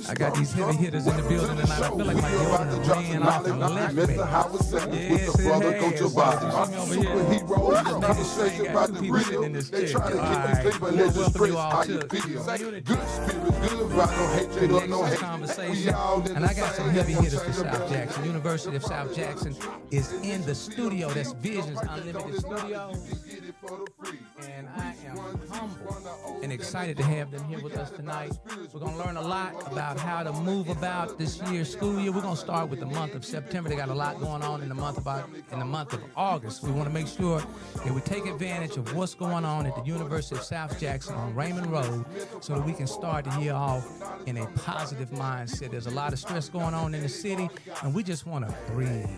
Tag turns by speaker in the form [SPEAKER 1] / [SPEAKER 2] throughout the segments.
[SPEAKER 1] I got these heavy hitters in the building tonight. I feel like my Jordan ran off and left me. Yes, it has. See me over here. Conversation got two people sitting in this chair. All right. Welcome you all to Community. Next conversation. And I got some heavy hitters for South Jackson. University of South Jackson is in the studio. That's Visions Unlimited Studios. And I am humble and excited to have them here with us tonight. We're going to learn a lot about how to move about this year's school year. We're going to start with the month of September. They got a lot going on in the month of August. We want to make sure that we take advantage of what's going on at the University of South Jackson on Raymond Road so that we can start the year off in a positive mindset. There's a lot of stress going on in the city, and we just want to breathe.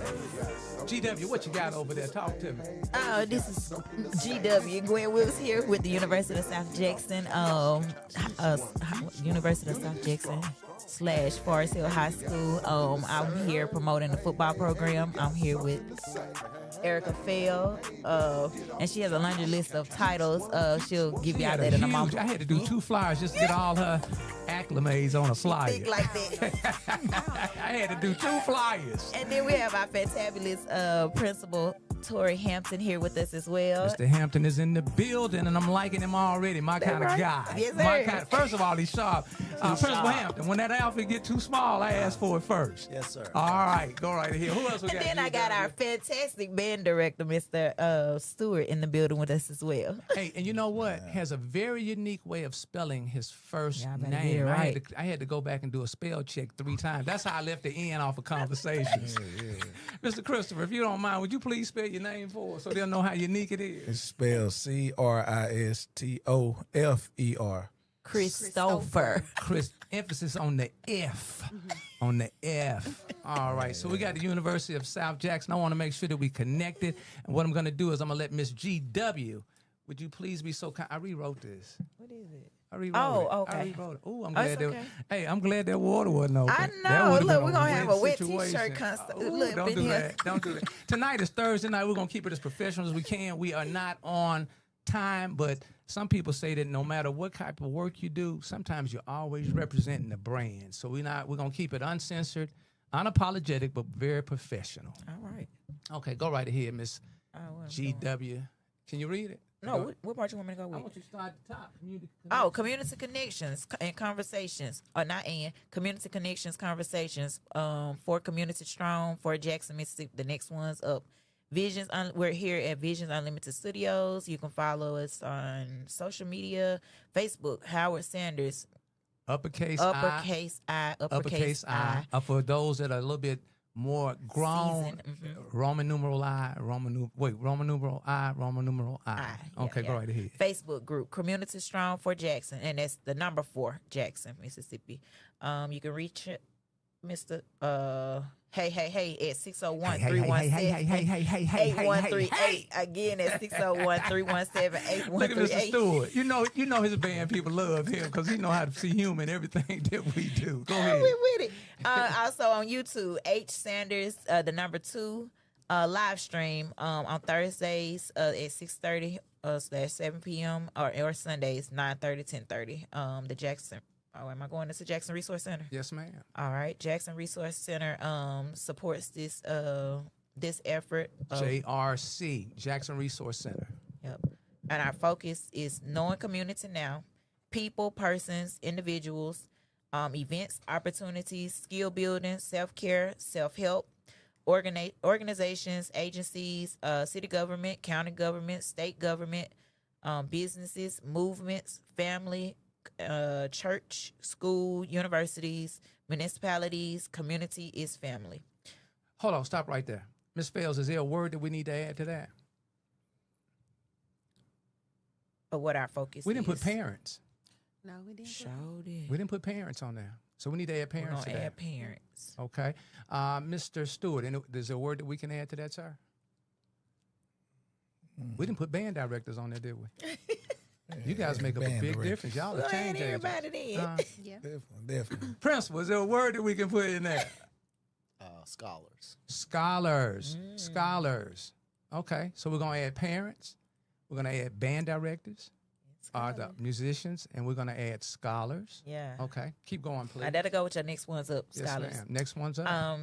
[SPEAKER 1] GW, what you got over there? Talk to me.
[SPEAKER 2] Oh, this is GW. Gwen Wills here with the University of South Jackson. University of South Jackson / Forest Hill High School. I'm here promoting the football program. I'm here with Erica Fell, and she has a laundry list of titles. She'll give you out that in a moment.
[SPEAKER 1] I had to do 2 flyers just to get all her acclimates on a flyer.
[SPEAKER 2] Think like that.
[SPEAKER 1] I had to do 2 flyers.
[SPEAKER 2] And then we have our fantabulous principal, Tori Hampton, here with us as well.
[SPEAKER 1] Mr. Hampton is in the building, and I'm liking him already. My kind of guy.
[SPEAKER 2] Yes, sir.
[SPEAKER 1] First of all, he's sharp. Principal Hampton, when that outfit get too small, I ask for it first.
[SPEAKER 3] Yes, sir.
[SPEAKER 1] All right, go right ahead. Who else we got?
[SPEAKER 2] And then I got our fantastic band director, Mr. Stewart, in the building with us as well.
[SPEAKER 1] Hey, and you know what? Has a very unique way of spelling his first name.
[SPEAKER 2] Right.
[SPEAKER 1] I had to go back and do a spell check 3 times. That's how I left the N off of Conversations. Mr. Christopher, if you don't mind, would you please spell your name for us so they'll know how unique it is?
[SPEAKER 3] It's spelled Christofer.
[SPEAKER 2] Christopher.
[SPEAKER 1] Emphasis on the F. On the F. All right. So we got the University of South Jackson. I want to make sure that we connected. And what I'm going to do is I'm going to let Miss GW, would you please be so kind? I rewrote this.
[SPEAKER 2] What is it?
[SPEAKER 1] I rewrote it.
[SPEAKER 2] Okay.
[SPEAKER 1] I rewrote it. Oh, I'm glad
[SPEAKER 2] okay.
[SPEAKER 1] Hey, I'm glad that water wasn't open.
[SPEAKER 2] I know. Look, we're going to have a wet T-shirt constant. Look,
[SPEAKER 1] don't do that. Don't do that. Tonight is Thursday night. We're going to keep it as professional as we can. We are not on time, but some people say that no matter what type of work you do, sometimes you're always representing the brand. So we're going to keep it uncensored, unapologetic, but very professional.
[SPEAKER 2] All right.
[SPEAKER 1] Okay, go right ahead, Miss GW. Can you read it?
[SPEAKER 2] No, what part you want me to go with?
[SPEAKER 1] I want you to start at the top.
[SPEAKER 2] Community connections and conversations. Community connections, conversations. For Community Strong, for Jackson, Mississippi. The next one's up. We're here at Visions Unlimited Studios. You can follow us on social media, Facebook, Howard Sanders.
[SPEAKER 1] Uppercase
[SPEAKER 2] I.
[SPEAKER 1] For those that are a little bit more grown, Roman numeral I, Roman numeral I. Okay, go right ahead.
[SPEAKER 2] Facebook group, Community Strong for Jackson, and that's the number 4, Jackson, Mississippi. You can reach Mr. Hey at 601-317-8138. Again at 601-317-8138.
[SPEAKER 1] Look at Mr. Stewart. You know his band people love him because he know how to see humor in everything that we do. Go ahead.
[SPEAKER 2] We're with it. Also on YouTube, H Sanders, the number 2 live stream on Thursdays at 6:30 / 7 p.m. or Sundays 9:30 10:30. The Jackson. Oh, am I going to Jackson Resource Center?
[SPEAKER 1] Yes, ma'am.
[SPEAKER 2] All right. Jackson Resource Center supports this effort.
[SPEAKER 1] JRC, Jackson Resource Center.
[SPEAKER 2] Yep. And our focus is knowing community now, people, persons, individuals, events, opportunities, skill building, self-care, self-help, organizations, agencies, city government, county government, state government, businesses, movements, family, church, school, universities, municipalities. Community is family.
[SPEAKER 1] Hold on, stop right there. Ms. Fales, is there a word that we need to add to that?
[SPEAKER 2] Of what our focus
[SPEAKER 1] We didn't put parents.
[SPEAKER 2] No, we didn't.
[SPEAKER 1] We didn't put parents on there. So we need to add parents to that.
[SPEAKER 2] Add parents.
[SPEAKER 1] Okay. Mr. Stewart, is there a word that we can add to that, sir? We didn't put band directors on there, did we? You guys make up a big difference. Y'all are change agents.
[SPEAKER 2] Everybody did.
[SPEAKER 4] Yeah.
[SPEAKER 3] Definitely.
[SPEAKER 1] Principal, is there a word that we can put in there?
[SPEAKER 3] Scholars.
[SPEAKER 1] Scholars. Okay, so we're going to add parents. We're going to add band directors. are the musicians, and we're going to add scholars.
[SPEAKER 2] Yeah.
[SPEAKER 1] Okay. Keep going, please.
[SPEAKER 2] I gotta go with your next one's up,
[SPEAKER 1] Yes,
[SPEAKER 2] scholars.
[SPEAKER 1] ma'am. Next one's up.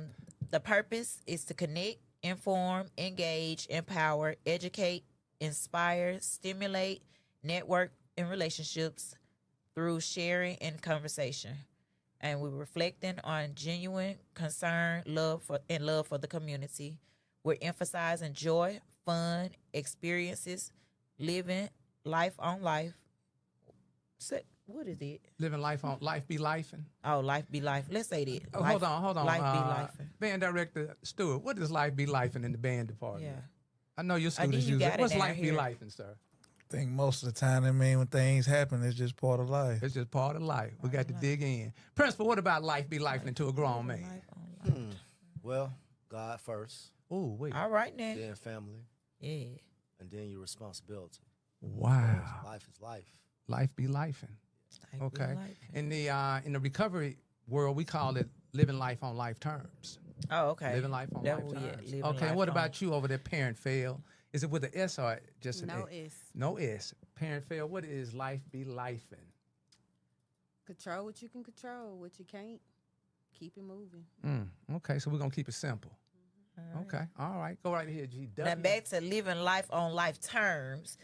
[SPEAKER 2] The purpose is to connect, inform, engage, empower, educate, inspire, stimulate, network, and relationships through sharing and conversation. And we're reflecting on genuine concern, love for the community. We're emphasizing joy, fun, experiences, living life on life. What is it?
[SPEAKER 1] Living life on life be lifing.
[SPEAKER 2] Oh, life be life. Let's say that.
[SPEAKER 1] Oh, hold on.
[SPEAKER 2] Life be lifing.
[SPEAKER 1] Band director Stewart, what does life be lifing in the band department?
[SPEAKER 2] Yeah.
[SPEAKER 1] I know your
[SPEAKER 2] I think
[SPEAKER 1] students
[SPEAKER 2] you
[SPEAKER 1] use
[SPEAKER 2] got
[SPEAKER 1] it.
[SPEAKER 2] it
[SPEAKER 1] What's
[SPEAKER 2] down
[SPEAKER 1] life be
[SPEAKER 2] here.
[SPEAKER 1] lifing, sir?
[SPEAKER 3] I think most of the time, when things happen, it's just part of life.
[SPEAKER 1] It's just part of life. We got to dig in. Principal, what about life be lifing to a grown man?
[SPEAKER 2] Life on life.
[SPEAKER 3] Well, God first,
[SPEAKER 1] Oh, wait.
[SPEAKER 2] All right now.
[SPEAKER 3] then family,
[SPEAKER 2] Yeah.
[SPEAKER 3] and then your responsibility.
[SPEAKER 1] Wow.
[SPEAKER 3] Life is life.
[SPEAKER 1] Life be lifing.
[SPEAKER 2] Life be
[SPEAKER 1] Okay.
[SPEAKER 2] lifing.
[SPEAKER 1] In the recovery world, we call it living life on life terms.
[SPEAKER 2] Oh, okay.
[SPEAKER 1] Living life on
[SPEAKER 2] That
[SPEAKER 1] life
[SPEAKER 2] was- yeah,
[SPEAKER 1] terms.
[SPEAKER 2] living
[SPEAKER 1] Okay, and
[SPEAKER 2] life
[SPEAKER 1] what
[SPEAKER 2] on-
[SPEAKER 1] about you over there, parent fail? Is it with an S or just an
[SPEAKER 4] No
[SPEAKER 1] A?
[SPEAKER 4] S.
[SPEAKER 1] No S. Parent fail. What is life be lifing?
[SPEAKER 4] Control what you can control. What you can't, keep it moving.
[SPEAKER 1] Okay, so we're going to keep it simple. Okay, all right. Go right ahead, G.
[SPEAKER 2] Now back to living life on life terms.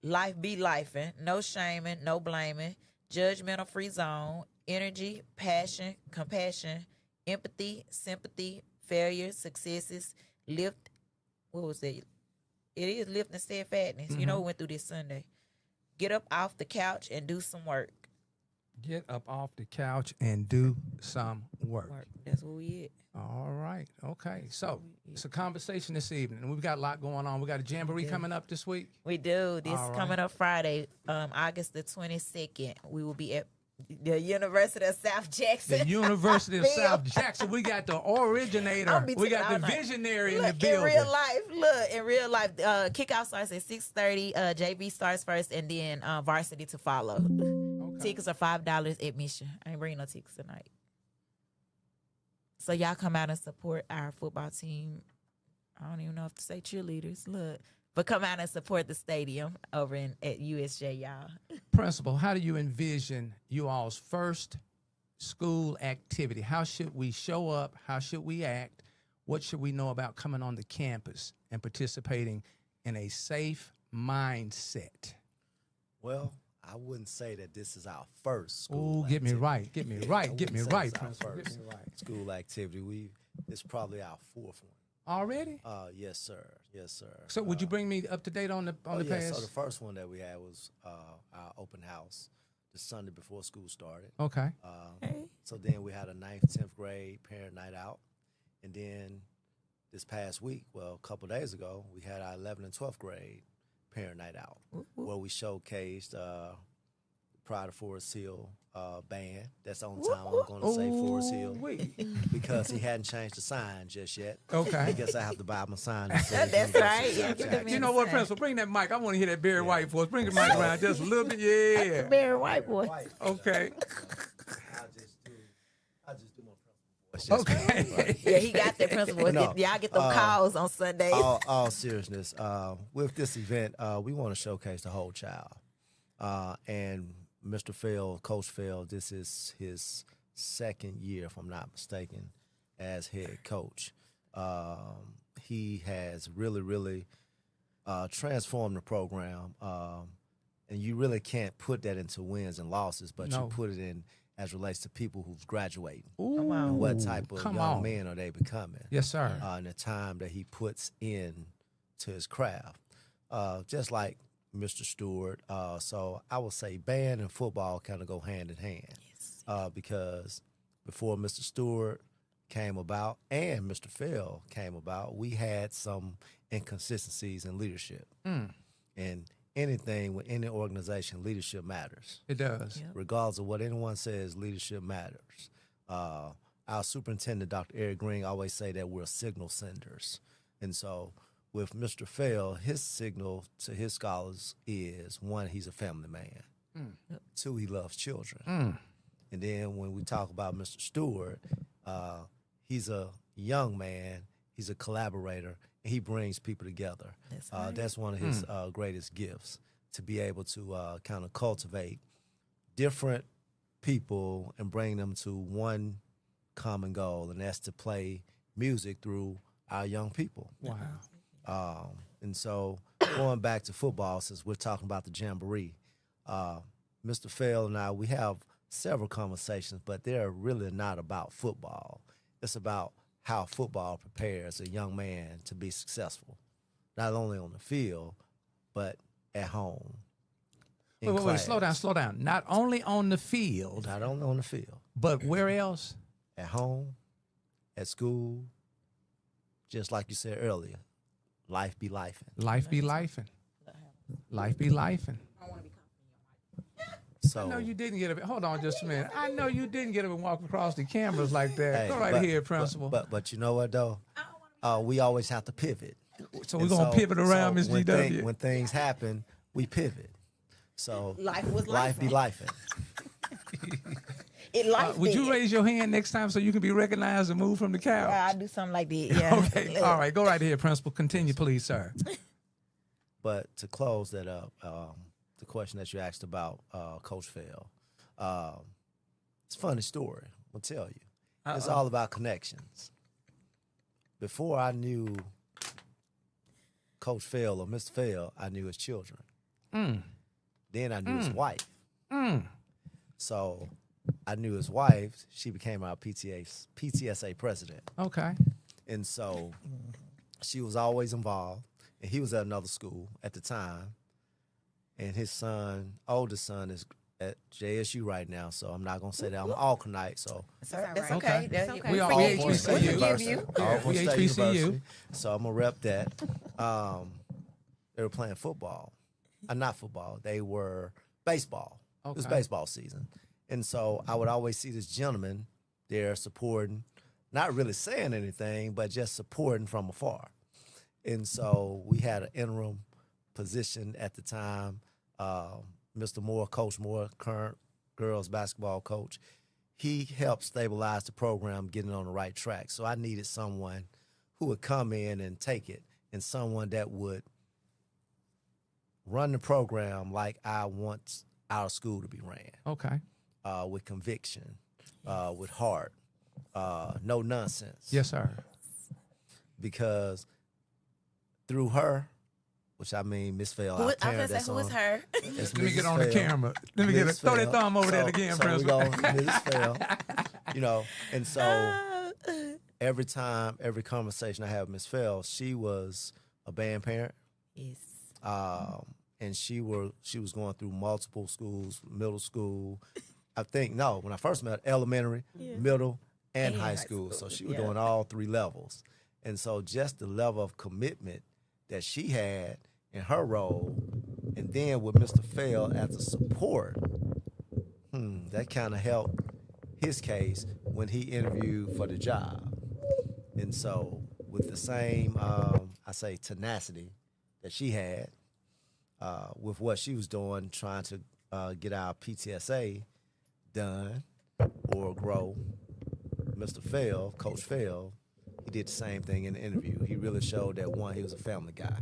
[SPEAKER 2] Life be lifing. No shaming, no blaming. Judgmental free zone. Energy, passion, compassion, empathy, sympathy, failure, successes, lift. What was that? It is lift and steadfastness. You know, we went through this Sunday. Get up off the couch and do some work.
[SPEAKER 1] Get up off the couch and do some work.
[SPEAKER 2] That's what we at.
[SPEAKER 1] All right. Okay. So it's a conversation this evening, and we've got a lot going on. We got a jamboree coming up this week.
[SPEAKER 2] We do. This
[SPEAKER 1] All right.
[SPEAKER 2] coming up Friday, August the 22nd. We will be at the University of South Jackson.
[SPEAKER 1] The University of
[SPEAKER 2] Bill.
[SPEAKER 1] South Jackson. We got the originator.
[SPEAKER 2] I'll be
[SPEAKER 1] We got
[SPEAKER 2] telling
[SPEAKER 1] the
[SPEAKER 2] all night.
[SPEAKER 1] visionary in
[SPEAKER 2] Look,
[SPEAKER 1] the building.
[SPEAKER 2] in real life, kickoff starts at 6:30. JV starts first, and then varsity to follow.
[SPEAKER 1] Okay.
[SPEAKER 2] Tickets are $5 admission. I ain't bringing no tickets tonight. So y'all come out and support our football team. I don't even know if to say cheerleaders. Look, but come out and support the stadium over at USJ, y'all.
[SPEAKER 1] Principal, how do you envision you all's first school activity? How should we show up? How should we act? What should we know about coming on the campus and participating in a safe mindset?
[SPEAKER 3] Well, I wouldn't say that this is our first school.
[SPEAKER 1] Ooh, get me
[SPEAKER 3] activity.
[SPEAKER 1] right. Get me right. Get me
[SPEAKER 3] wouldn't say
[SPEAKER 1] right,
[SPEAKER 3] it's our
[SPEAKER 1] Principal. Get
[SPEAKER 3] first
[SPEAKER 1] me right.
[SPEAKER 3] school activity. It's probably our fourth one.
[SPEAKER 1] Already?
[SPEAKER 3] Yes, sir. Yes, sir.
[SPEAKER 1] So would you bring me up to date on the
[SPEAKER 3] yeah,
[SPEAKER 1] past?
[SPEAKER 3] so the first one that we had was our open house the Sunday before school started.
[SPEAKER 1] Okay.
[SPEAKER 3] So then we had a 9th, 10th grade parent night out. And then this past week, well, a couple days ago, we had our 11th and 12th grade parent night out where we showcased Pride of Forest Hill band. That's the only time I'm going to say Forest Hill because he hadn't changed the sign just yet.
[SPEAKER 1] Okay.
[SPEAKER 3] I guess I have to buy him a sign.
[SPEAKER 2] That's right. Yeah, get them
[SPEAKER 1] You know what, Principal? Bring that mic. I want to hear that Barry White voice. Bring the mic around just a little bit. Yeah.
[SPEAKER 2] Barry White boy.
[SPEAKER 1] Okay.
[SPEAKER 3] I just do my principal voice.
[SPEAKER 1] Okay.
[SPEAKER 2] Yeah, he got that principal.
[SPEAKER 3] No.
[SPEAKER 2] Y'all get them calls on Sundays.
[SPEAKER 3] All seriousness, with this event, we want to showcase the whole child. And Mr. Fell, Coach Fell, this is his second year, if I'm not mistaken, as head coach. He has really transformed the program. And you really can't put that into wins and losses, but
[SPEAKER 1] No.
[SPEAKER 3] you put it in as relates to people who's graduating.
[SPEAKER 1] Ooh,
[SPEAKER 3] And what type of
[SPEAKER 1] come
[SPEAKER 3] young
[SPEAKER 1] on.
[SPEAKER 3] men are they becoming?
[SPEAKER 1] Yes, sir.
[SPEAKER 3] And the time that he puts in to his craft. Just like Mr. Stewart. So I would say band and football kind of go hand in hand. Because before Mr. Stewart came about and Mr. Fell came about, we had some inconsistencies in leadership. And anything with any organization, leadership matters.
[SPEAKER 1] It does.
[SPEAKER 3] Regardless of what anyone says, leadership matters. Our superintendent, Dr. Eric Green, always say that we're signal senders. And so with Mr. Fell, his signal to his scholars is, one, he's a family man. Two, he loves children. And then when we talk about Mr. Stewart, he's a young man, he's a collaborator, and he brings people together.
[SPEAKER 2] That's right.
[SPEAKER 3] That's one of his greatest gifts. to be able to kind of cultivate different people and bring them to one common goal, and that's to play music through our young people.
[SPEAKER 1] Wow.
[SPEAKER 3] And so going back to football, since we're talking about the Jamboree, Mr. Fell and I, we have several conversations, but they're really not about football. It's about how football prepares a young man to be successful, not only on the field, but at home.
[SPEAKER 1] Wait, slow down. Not only on the field.
[SPEAKER 3] Not only on the field.
[SPEAKER 1] But where else?
[SPEAKER 3] At home, at school, just like you said earlier, life be lifing.
[SPEAKER 1] Life be lifing. Life be lifing.
[SPEAKER 3] So,
[SPEAKER 1] I know you didn't get up. Hold on just a minute. I know you didn't get up and walk across the cameras like that.
[SPEAKER 3] hey,
[SPEAKER 1] Go right ahead, Principal.
[SPEAKER 3] But you know what, though? We always have to pivot.
[SPEAKER 1] So we're going to pivot around, Miss GW.
[SPEAKER 3] When things happen, we pivot. So
[SPEAKER 4] Life was
[SPEAKER 3] life be lifing.
[SPEAKER 1] Would you raise your hand next time so you can be recognized and move from the couch?
[SPEAKER 2] I'll do something like that. Yeah.
[SPEAKER 1] Okay. All right. Go right ahead, Principal. Continue, please, sir.
[SPEAKER 3] But to close that up, the question that you asked about Coach Fell, it's a funny story. I'll tell you. It's all about connections. Before I knew Coach Fell or Mr. Fell, I knew his children. Then I knew his wife. So I knew his wife. She became our PTSA president.
[SPEAKER 1] Okay.
[SPEAKER 3] And so she was always involved. And he was at another school at the time. And his son, oldest son, is at JSU right now. So I'm not going to say that I'm Alconite. So
[SPEAKER 2] That's
[SPEAKER 1] Okay.
[SPEAKER 2] okay. That's
[SPEAKER 1] We are HBCU. We HBCU.
[SPEAKER 3] So I'm going to rep that. They were playing football. Not football. They were baseball. It was
[SPEAKER 1] Okay.
[SPEAKER 3] baseball season. And so I would always see this gentleman there supporting, not really saying anything, but just supporting from afar. And so we had an interim position at the time. Mr. Moore, Coach Moore, current girls basketball coach, he helped stabilize the program, getting on the right track. So I needed someone who would come in and take it, and someone that would run the program like I want our school to be ran.
[SPEAKER 1] Okay.
[SPEAKER 3] With conviction, with heart, no nonsense.
[SPEAKER 1] Yes, sir.
[SPEAKER 3] Because through her, which I mean, Miss Fell,
[SPEAKER 2] Who,
[SPEAKER 3] our
[SPEAKER 2] I'm gonna
[SPEAKER 3] parent
[SPEAKER 2] say,
[SPEAKER 3] that's
[SPEAKER 2] who is
[SPEAKER 3] on.
[SPEAKER 2] her?
[SPEAKER 3] That's
[SPEAKER 1] Let me get
[SPEAKER 3] Mrs.
[SPEAKER 1] on the
[SPEAKER 3] Fell.
[SPEAKER 1] camera. Let me get it.
[SPEAKER 3] Mrs.
[SPEAKER 1] Throw that
[SPEAKER 3] Fell.
[SPEAKER 1] thumb over there again,
[SPEAKER 3] so we
[SPEAKER 1] Principal.
[SPEAKER 3] go, Mrs. Fell. And so every time, every conversation I have with Miss Fell, she was a band parent.
[SPEAKER 2] Yes.
[SPEAKER 3] And she was going through multiple schools, middle school. When I first met her, elementary, middle, and high school. So she was doing all three levels. And so just the level of commitment that she had in her role, and then with Mr. Fell as a support, that kind of helped his case when he interviewed for the job. And so with the same, tenacity that she had with what she was doing, trying to get our PTSA done or grow, Mr. Fell, Coach Fell, he did the same thing in the interview. He really showed that, one, he was a family guy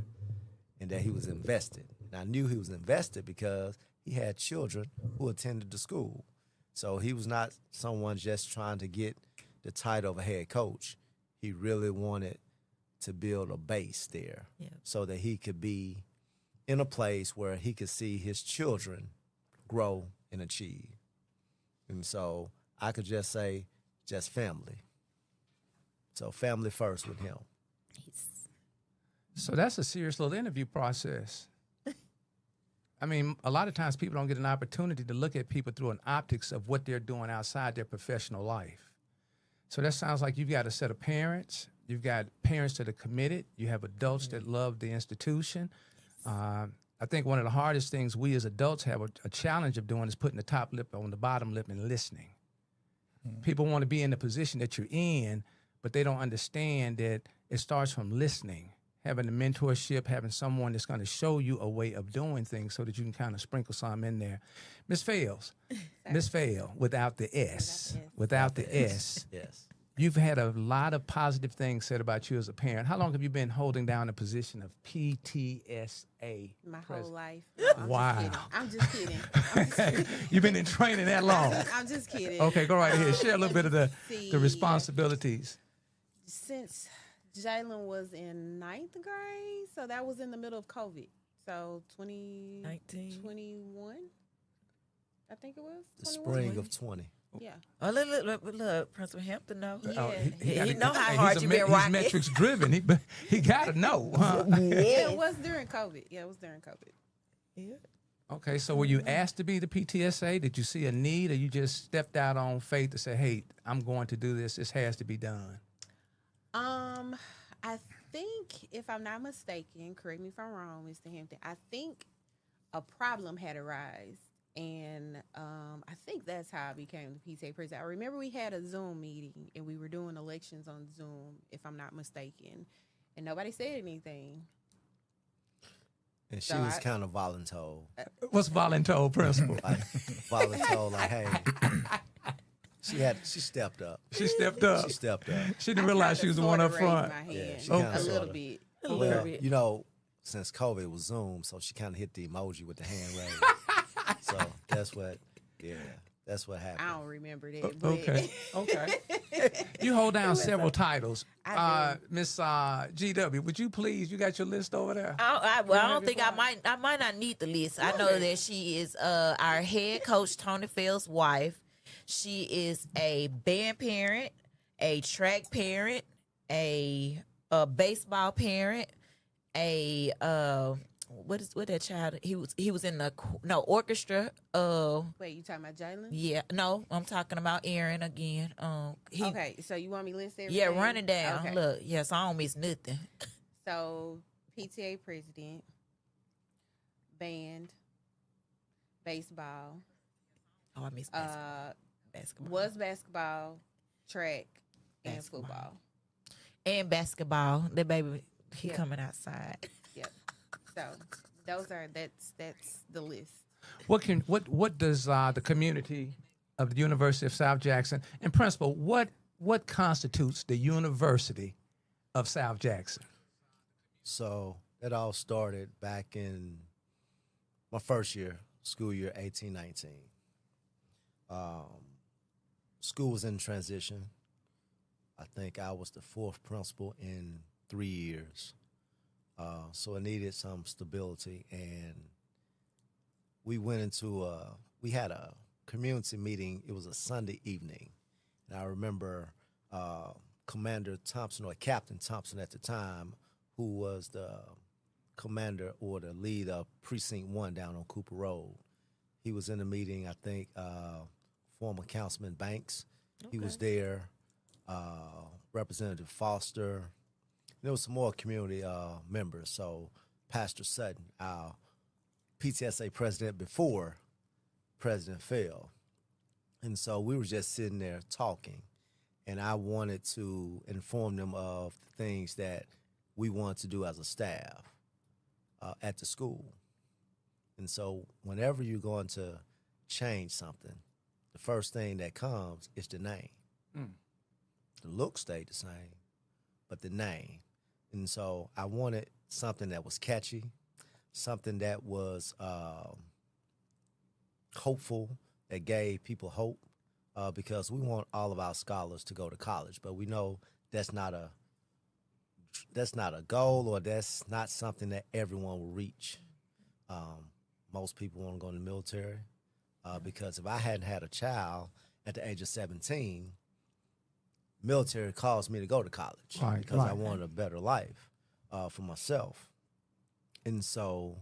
[SPEAKER 3] and that he was invested. And I knew he was invested because he had children who attended the school. So he was not someone just trying to get the title of a head coach. He really wanted to build a base there so that he could be in a place where he could see his children grow and achieve. And so I could just say, just family. So family first with him.
[SPEAKER 1] So that's a serious little interview process. I mean, a lot of times people don't get an opportunity to look at people through an optics of what they're doing outside their professional life. So that sounds like you've got a set of parents. You've got parents that are committed. You have adults that love the institution. I think one of the hardest things we as adults have a challenge of doing is putting the top lip on the bottom lip and listening. People want to be in the position that you're in, but they don't understand that it starts from listening, having the mentorship, having someone that's going to show you a way of doing things so that you can kind of sprinkle some in there. Miss Fell, without the S. Without the S.
[SPEAKER 3] Yes.
[SPEAKER 1] You've had a lot of positive things said about you as a parent. How long have you been holding down the position of PTSA?
[SPEAKER 4] My whole
[SPEAKER 1] president?
[SPEAKER 4] life. No,
[SPEAKER 1] Wow.
[SPEAKER 4] I'm just kidding. I'm just kidding.
[SPEAKER 1] You've been in training that long.
[SPEAKER 4] I'm just kidding.
[SPEAKER 1] Okay, go right ahead. Share a little bit of the
[SPEAKER 4] see.
[SPEAKER 1] responsibilities.
[SPEAKER 4] Since Jalen was in 9th grade, so that was in the middle of COVID. So 2021, I think it was.
[SPEAKER 3] The
[SPEAKER 4] 21?
[SPEAKER 3] spring of 20.
[SPEAKER 4] Yeah.
[SPEAKER 2] Oh, look, Principal Hampton know.
[SPEAKER 4] Yeah.
[SPEAKER 2] He know how
[SPEAKER 1] hey,
[SPEAKER 2] hard
[SPEAKER 1] he's
[SPEAKER 2] you been
[SPEAKER 1] he's
[SPEAKER 2] rocking.
[SPEAKER 1] metrics driven. He got to know. Huh?
[SPEAKER 4] Yeah, it was during COVID. Yeah, it was during COVID.
[SPEAKER 2] Yeah.
[SPEAKER 1] Okay, so were you asked to be the PTSA? Did you see a need, or you just stepped out on faith to say, "Hey, I'm going to do this. This has to be done"?
[SPEAKER 4] I think, if I'm not mistaken, correct me if I'm wrong, Mr. Hampton, I think a problem had arisen. And I think that's how I became the PTA president. I remember we had a Zoom meeting, and we were doing elections on Zoom, if I'm not mistaken, and nobody said anything.
[SPEAKER 3] And she
[SPEAKER 4] So
[SPEAKER 3] was kind of voluntold.
[SPEAKER 1] What's voluntold, Principal?
[SPEAKER 3] Like, voluntold, like, hey. She stepped up.
[SPEAKER 1] She stepped up.
[SPEAKER 3] She stepped up.
[SPEAKER 1] She didn't realize she was the one up front.
[SPEAKER 3] Yeah, she
[SPEAKER 4] a
[SPEAKER 3] kinda
[SPEAKER 4] little
[SPEAKER 3] sorta.
[SPEAKER 4] bit.
[SPEAKER 3] Well, you know, since COVID was Zoom, so she kind of hit the emoji with the hand raised. So that's what happened.
[SPEAKER 4] I don't remember that. But
[SPEAKER 1] Okay. You hold down several titles.
[SPEAKER 4] I
[SPEAKER 1] Miss GW, would you please? You got your list over there.
[SPEAKER 2] I don't think I might not need the list. I know that she is our head coach Tony Field's wife. She is a band parent, a track parent, a baseball parent, a what that child? He was in the orchestra.
[SPEAKER 4] Wait, you talking about Jalen?
[SPEAKER 2] Yeah, no, I'm talking about Aaron again.
[SPEAKER 4] Okay, so you want me to list everything?
[SPEAKER 2] Yeah, run it down.
[SPEAKER 4] Okay.
[SPEAKER 2] Look, yes, I don't miss nothing.
[SPEAKER 4] So PTA president, band, baseball,
[SPEAKER 2] Oh, I miss basketball.
[SPEAKER 4] was basketball, track, and
[SPEAKER 2] Basketball.
[SPEAKER 4] football.
[SPEAKER 1] Mm-hmm.
[SPEAKER 2] And basketball. The baby, he
[SPEAKER 4] Yeah.
[SPEAKER 2] coming outside.
[SPEAKER 4] Yep. So that's the list.
[SPEAKER 1] What does the community of the University of South Jackson, and Principal, what constitutes the University of South Jackson?
[SPEAKER 3] So it all started back in my first year, school year 18-19. School was in transition. I think I was the fourth principal in 3 years. So it needed some stability, and we went into we had a community meeting. It was a Sunday evening, and I remember Commander Thompson, or Captain Thompson at the time, who was the commander or the lead of Precinct 1 down on Cooper Road. He was in the meeting. I think former Councilman Banks, he was there, Representative Foster. There was some more community members. So Pastor Sutton, our PTSA president before President fell. And so we were just sitting there talking, and I wanted to inform them of the things that we wanted to do as a staff at the school. And so whenever you're going to change something, the first thing that comes is the name. The look stayed the same, but the name. And so I wanted something that was catchy, something that was hopeful, that gave people hope, because we want all of our scholars to go to college, but we know that's not a goal, or that's not something that everyone will reach. Most people want to go in the military, because if I hadn't had a child at the age of 17, military caused me to go to college, because I wanted a better life for myself. And so,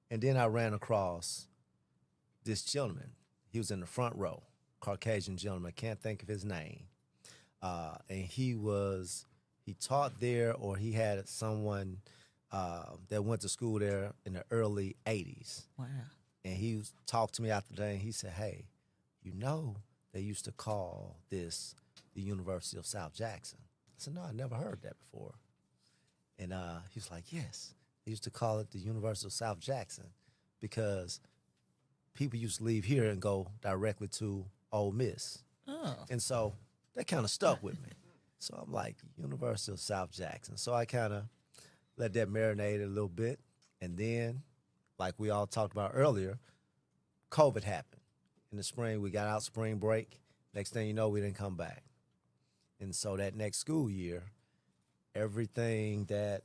[SPEAKER 3] and then I ran across this gentleman. He was in the front row, Caucasian gentleman. I can't think of his name. And he taught there, or he had someone that went to school there in the early 80s.
[SPEAKER 2] Wow.
[SPEAKER 3] And he talked to me after the day, and he said, hey, you know, they used to call this the University of South Jackson. I said, no, I never heard that before. And he was like, yes, they used to call it the University of South Jackson because people used to leave here and go directly to Ole Miss.
[SPEAKER 2] Oh.
[SPEAKER 3] And so that kind of stuck with me. So I'm like, University of South Jackson. So I kind of let that marinate a little bit. And then, like we all talked about earlier, COVID happened. In the spring, we got out spring break. Next thing you know, we didn't come back. And so that next school year, everything that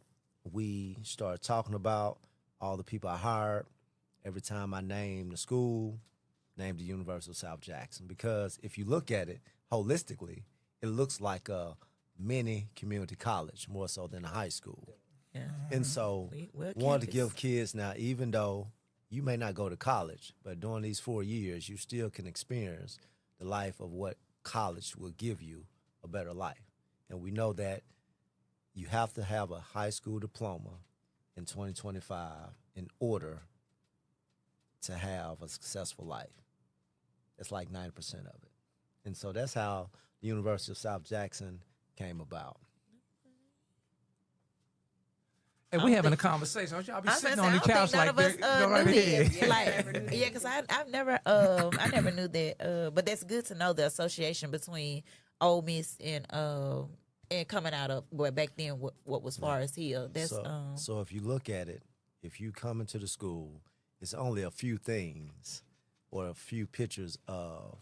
[SPEAKER 3] we started talking about, all the people I hired, every time I named the school, named the University of South Jackson. Because if you look at it holistically, it looks like a mini community college more so than a high school.
[SPEAKER 2] Yeah.
[SPEAKER 3] And so wanted to give kids now, even though you may not go to college, but during these 4 years, you still can experience the life of what college will give you, a better life. And we know that you have to have a high school diploma in 2025 in order to have a successful life. It's like 90% of it. And so that's how the University of South Jackson came about.
[SPEAKER 1] And we having a conversation. Don't y'all be
[SPEAKER 2] I was
[SPEAKER 1] sitting
[SPEAKER 2] gonna
[SPEAKER 1] on the
[SPEAKER 2] say, I
[SPEAKER 1] couch
[SPEAKER 2] don't
[SPEAKER 1] like
[SPEAKER 2] think
[SPEAKER 1] that.
[SPEAKER 2] none
[SPEAKER 1] Go
[SPEAKER 2] of us
[SPEAKER 1] right
[SPEAKER 2] knew
[SPEAKER 1] ahead.
[SPEAKER 2] that. Like, yeah, because I never knew that. But that's good to know the association between Ole Miss and coming out of back then what was Forest Hill. That's
[SPEAKER 3] So if you look at it, if you come into the school, it's only a few things or a few pictures of.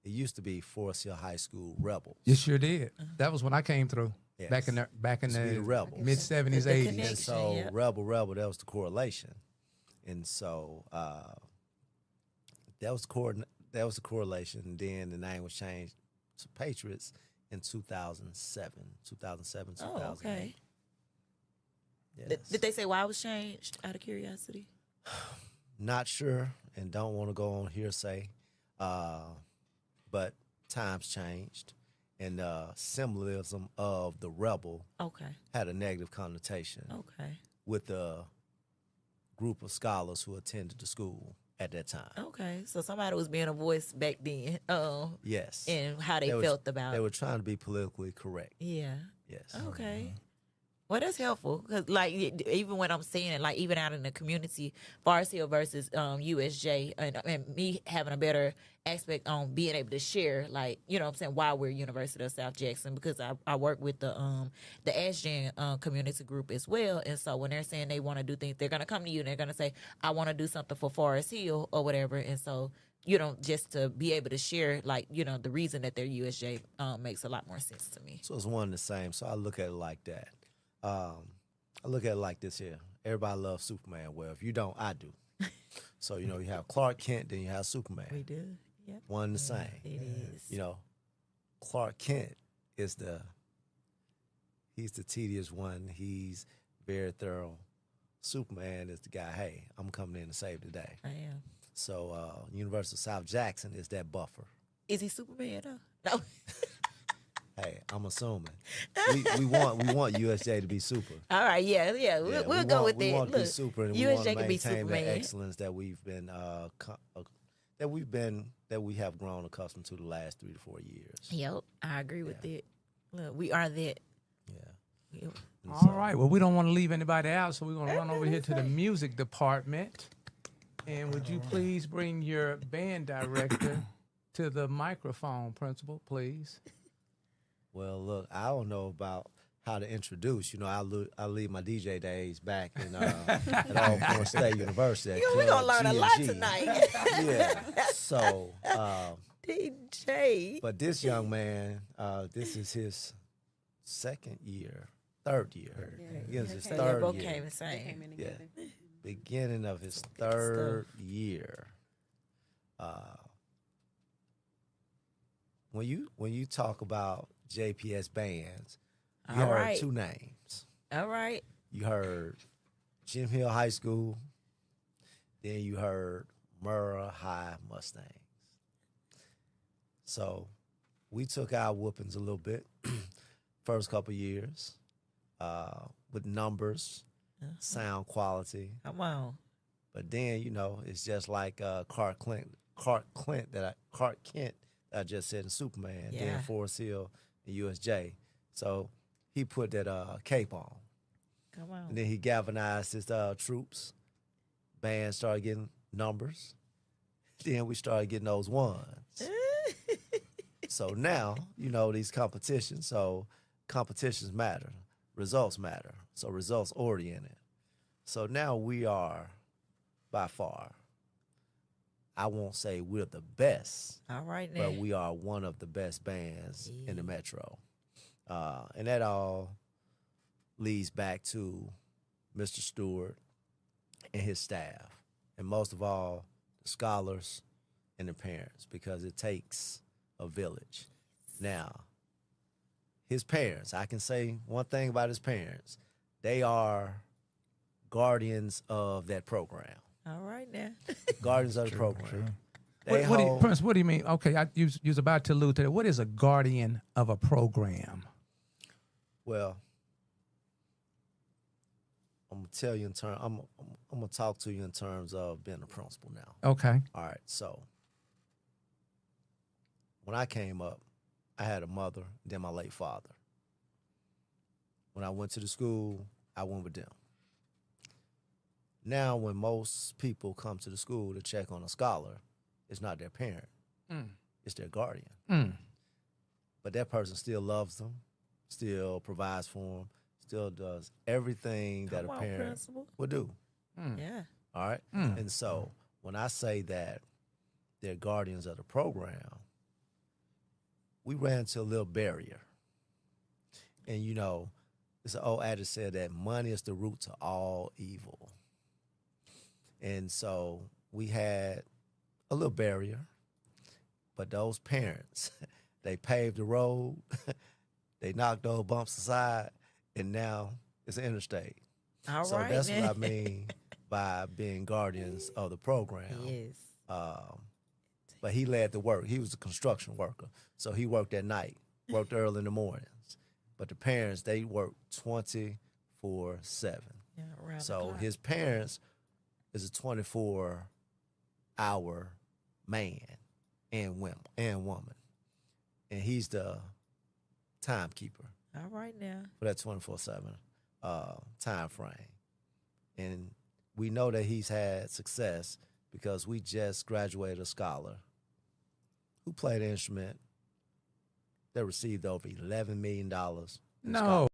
[SPEAKER 3] It used to be Forest Hill High School Rebels.
[SPEAKER 1] You sure did. That was when I came through.
[SPEAKER 3] Yes.
[SPEAKER 1] Back in
[SPEAKER 3] Used to be
[SPEAKER 1] the
[SPEAKER 3] the Rebels.
[SPEAKER 1] mid 70s,
[SPEAKER 2] The
[SPEAKER 1] 80s.
[SPEAKER 2] connection.
[SPEAKER 3] And so
[SPEAKER 2] yeah.
[SPEAKER 3] Rebel, that was the correlation. And so that was the correlation. And then the name was changed to Patriots in 2007, 2008.
[SPEAKER 2] Oh, okay.
[SPEAKER 3] Yes.
[SPEAKER 2] Did they say why it was changed? Out of curiosity.
[SPEAKER 3] Not sure and don't want to go on hearsay. But times changed. And symbolism of the rebel
[SPEAKER 2] Okay.
[SPEAKER 3] had a negative connotation
[SPEAKER 2] Okay.
[SPEAKER 3] with the group of scholars who attended the school at that time.
[SPEAKER 2] Okay. So somebody was being a voice back then.
[SPEAKER 3] Yes.
[SPEAKER 2] And how they
[SPEAKER 3] was-
[SPEAKER 2] felt about.
[SPEAKER 3] They were trying to be politically correct.
[SPEAKER 2] Yeah.
[SPEAKER 3] Yes.
[SPEAKER 2] Okay. Well, that's helpful because, like, even when I'm seeing it, like, even out in the community, Forest Hill versus USJ, and me having a better aspect on being able to share, like, you know what I'm saying, why we're University of South Jackson, because I work with the ASJAN community group as well. And so when they're saying they want to do things, they're going to come to you and they're going to say, I want to do something for Forest Hill or whatever. And so, you know, just to be able to share, like, you know, the reason that they're USJ makes a lot more sense to me.
[SPEAKER 3] So it's one and the same. So I look at it like that. I look at it like this here. Everybody loves Superman. Well, if you don't, I do. So, you know, you have Clark Kent, then you have Superman.
[SPEAKER 2] We do. Yep.
[SPEAKER 3] One and the same.
[SPEAKER 2] It is.
[SPEAKER 3] You know, Clark Kent is he's the tedious one. He's very thorough. Superman is the guy, hey, I'm coming in to save the day.
[SPEAKER 2] I am.
[SPEAKER 3] So University of South Jackson is that buffer.
[SPEAKER 2] Is he Superman though? No.
[SPEAKER 3] Hey, I'm assuming. we want USJ to be super.
[SPEAKER 2] All right, yeah.
[SPEAKER 3] Yeah,
[SPEAKER 2] We'll go with
[SPEAKER 3] we
[SPEAKER 2] that.
[SPEAKER 3] want to be
[SPEAKER 2] Look,
[SPEAKER 3] super, and
[SPEAKER 2] USJ
[SPEAKER 3] we want to
[SPEAKER 2] can be
[SPEAKER 3] maintain
[SPEAKER 2] Superman.
[SPEAKER 3] the excellence that we have grown accustomed to the last 3 to 4 years.
[SPEAKER 2] Yep, I agree with that. Look, we are that.
[SPEAKER 3] Yeah.
[SPEAKER 2] Yep.
[SPEAKER 3] And
[SPEAKER 1] All right. Well, we don't want to leave anybody out, so we're going to run over here to the music department. And would you please bring your band director to the microphone, Principal, please?
[SPEAKER 3] Well, look, I don't know about how to introduce. You know, I leave my DJ days back in at Alcorn State University. At
[SPEAKER 2] We're
[SPEAKER 3] Club
[SPEAKER 2] going to learn a lot
[SPEAKER 3] G&G.
[SPEAKER 2] tonight.
[SPEAKER 3] Yeah. So,
[SPEAKER 2] DJ.
[SPEAKER 3] but this young man, this is his third year.
[SPEAKER 4] Yeah.
[SPEAKER 3] His
[SPEAKER 2] They
[SPEAKER 3] third
[SPEAKER 2] both
[SPEAKER 3] year.
[SPEAKER 2] came the
[SPEAKER 4] They
[SPEAKER 2] same.
[SPEAKER 4] came in
[SPEAKER 3] Yeah.
[SPEAKER 4] together.
[SPEAKER 3] Beginning of his third year. When you talk about JPS bands, you
[SPEAKER 2] All
[SPEAKER 3] heard
[SPEAKER 2] right.
[SPEAKER 3] 2 names.
[SPEAKER 2] All right.
[SPEAKER 3] You heard Jim Hill High School, then you heard Murrah High Mustangs. So we took our whoopings a little bit first couple years with numbers, sound quality.
[SPEAKER 2] Come on.
[SPEAKER 3] But then, you know, it's just like Clark Kent that I just said in Superman,
[SPEAKER 2] Yeah.
[SPEAKER 3] then Forest Hill and USJ. So he put that cape on.
[SPEAKER 2] Come on.
[SPEAKER 3] And then he galvanized his troops. Band started getting numbers. Then we started getting those ones. So now, you know, these competitions, so competitions matter, results matter. So results oriented. So now we are by far, I won't say we're the best,
[SPEAKER 2] All right now.
[SPEAKER 3] but we are one of the best bands in the metro. And that all leads back to Mr. Stewart and his staff, and most of all, the scholars and the parents, because it takes a village. Now, his parents, I can say one thing about his parents. They are guardians of that program.
[SPEAKER 2] All right now.
[SPEAKER 3] Guardians of the program.
[SPEAKER 1] What,
[SPEAKER 3] They
[SPEAKER 1] what, do you,
[SPEAKER 3] hold-
[SPEAKER 1] Prince, what do you mean? Okay, you was about to allude to that. What is a guardian of a program?
[SPEAKER 3] Well, I'm gonna tell you in terms. I'm gonna talk to you in terms of being a principal now.
[SPEAKER 1] Okay.
[SPEAKER 3] All right. So when I came up, I had a mother, then my late father. When I went to the school, I went with them. Now, when most people come to the school to check on a scholar, it's not their parent, it's their guardian. But that person still loves them, still provides for them, still does everything that
[SPEAKER 2] Come
[SPEAKER 3] a
[SPEAKER 2] on,
[SPEAKER 3] parent
[SPEAKER 2] principal.
[SPEAKER 3] would do.
[SPEAKER 2] Yeah.
[SPEAKER 3] All right? And so when I say that they're guardians of the program, we ran into a little barrier. And, you know, it's an old adage said that money is the root to all evil. And so we had a little barrier, but those parents, they paved the road, they knocked those bumps aside, and now it's an interstate.
[SPEAKER 2] All
[SPEAKER 3] So
[SPEAKER 2] right
[SPEAKER 3] that's
[SPEAKER 2] now.
[SPEAKER 3] what I mean by being guardians of the program.
[SPEAKER 2] Yes.
[SPEAKER 3] But he led the work. He was a construction worker. So he worked at night, worked early in the mornings. But the parents, they worked 24/7.
[SPEAKER 2] Yeah, around the
[SPEAKER 3] So
[SPEAKER 2] clock.
[SPEAKER 3] his parents is a 24-hour man and woman. And he's the timekeeper
[SPEAKER 2] All right now.
[SPEAKER 3] for that 24/7 time frame. And we know that he's had success because we just graduated a scholar who played an instrument that received over $11 million.
[SPEAKER 1] No.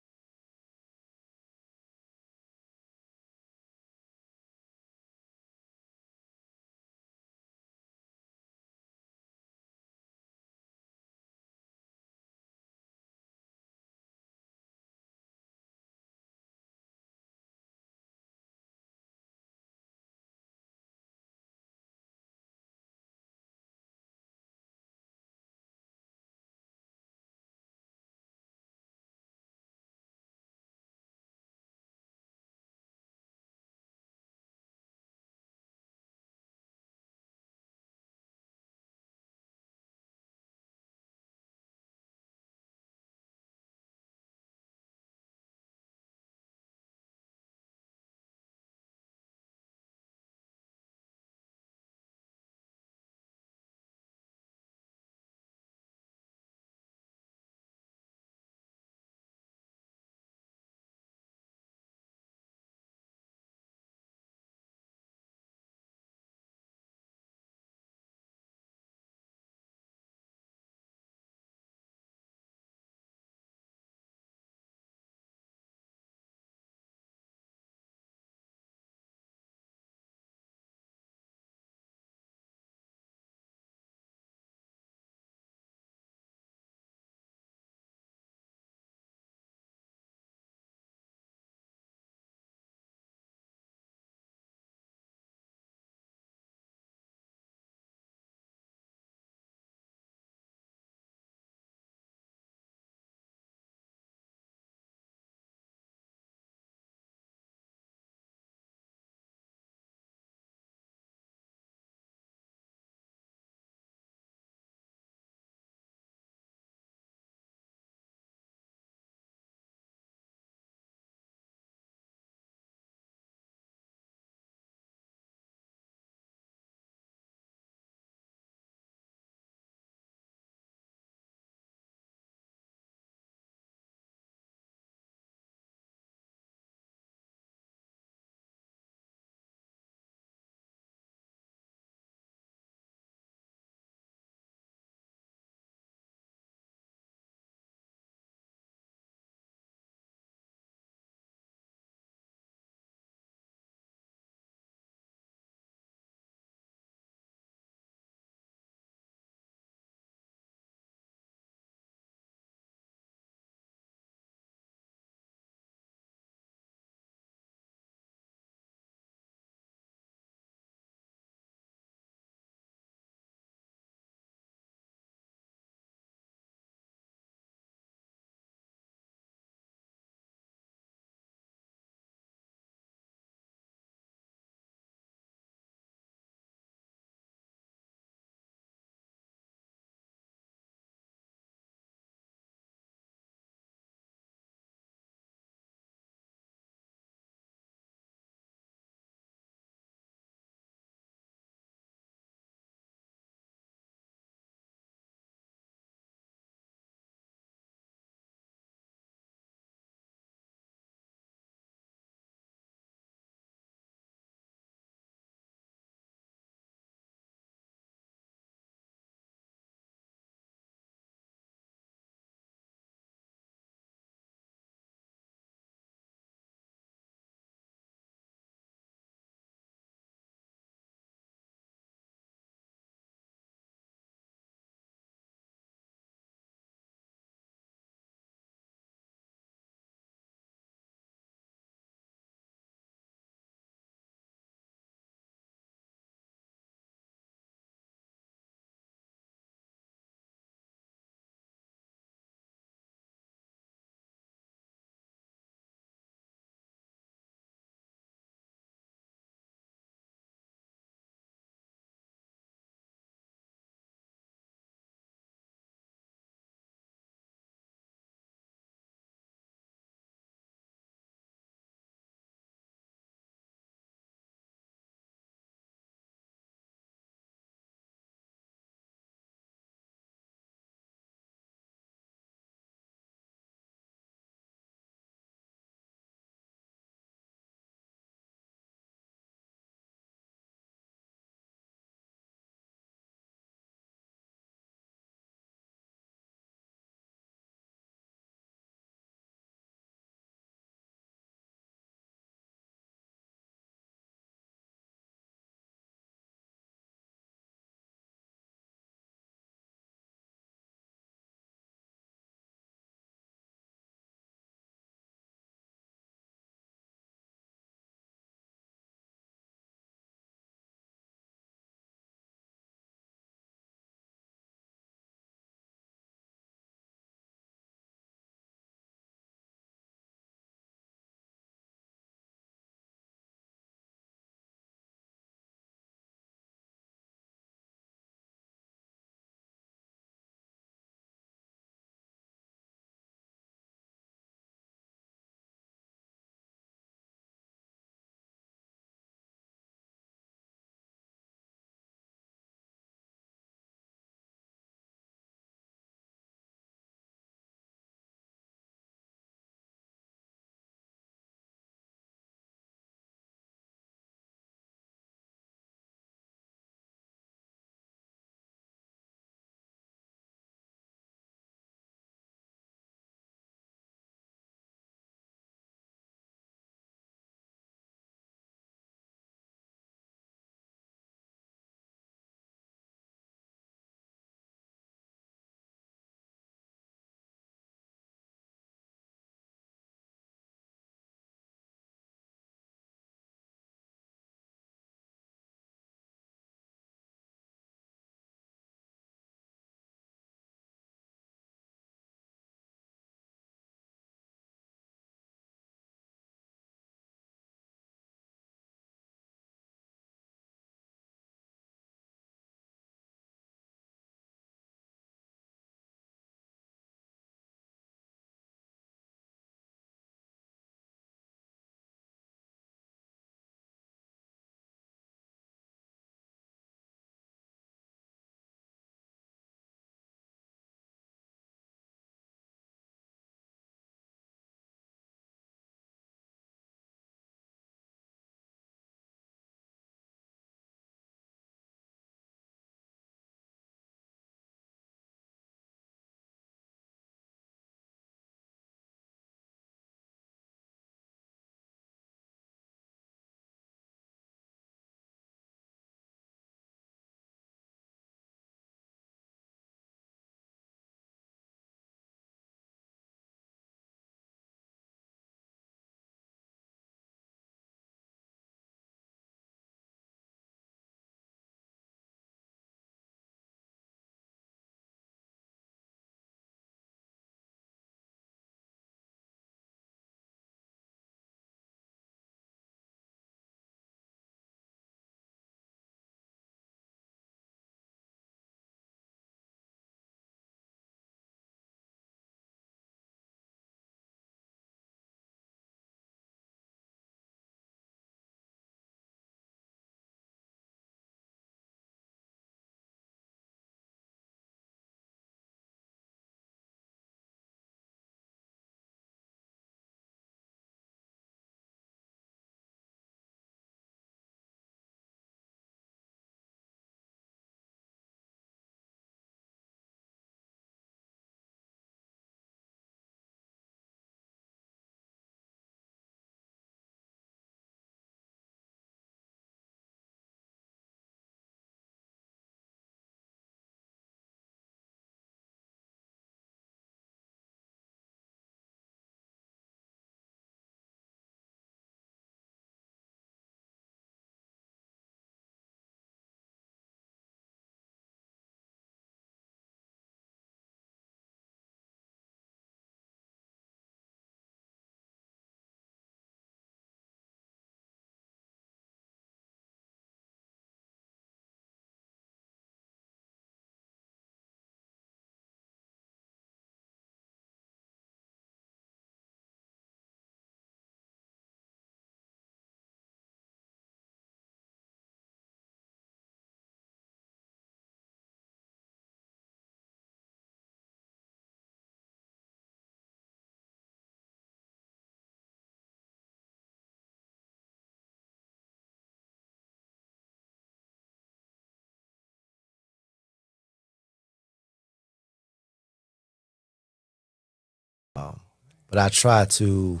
[SPEAKER 3] but I try to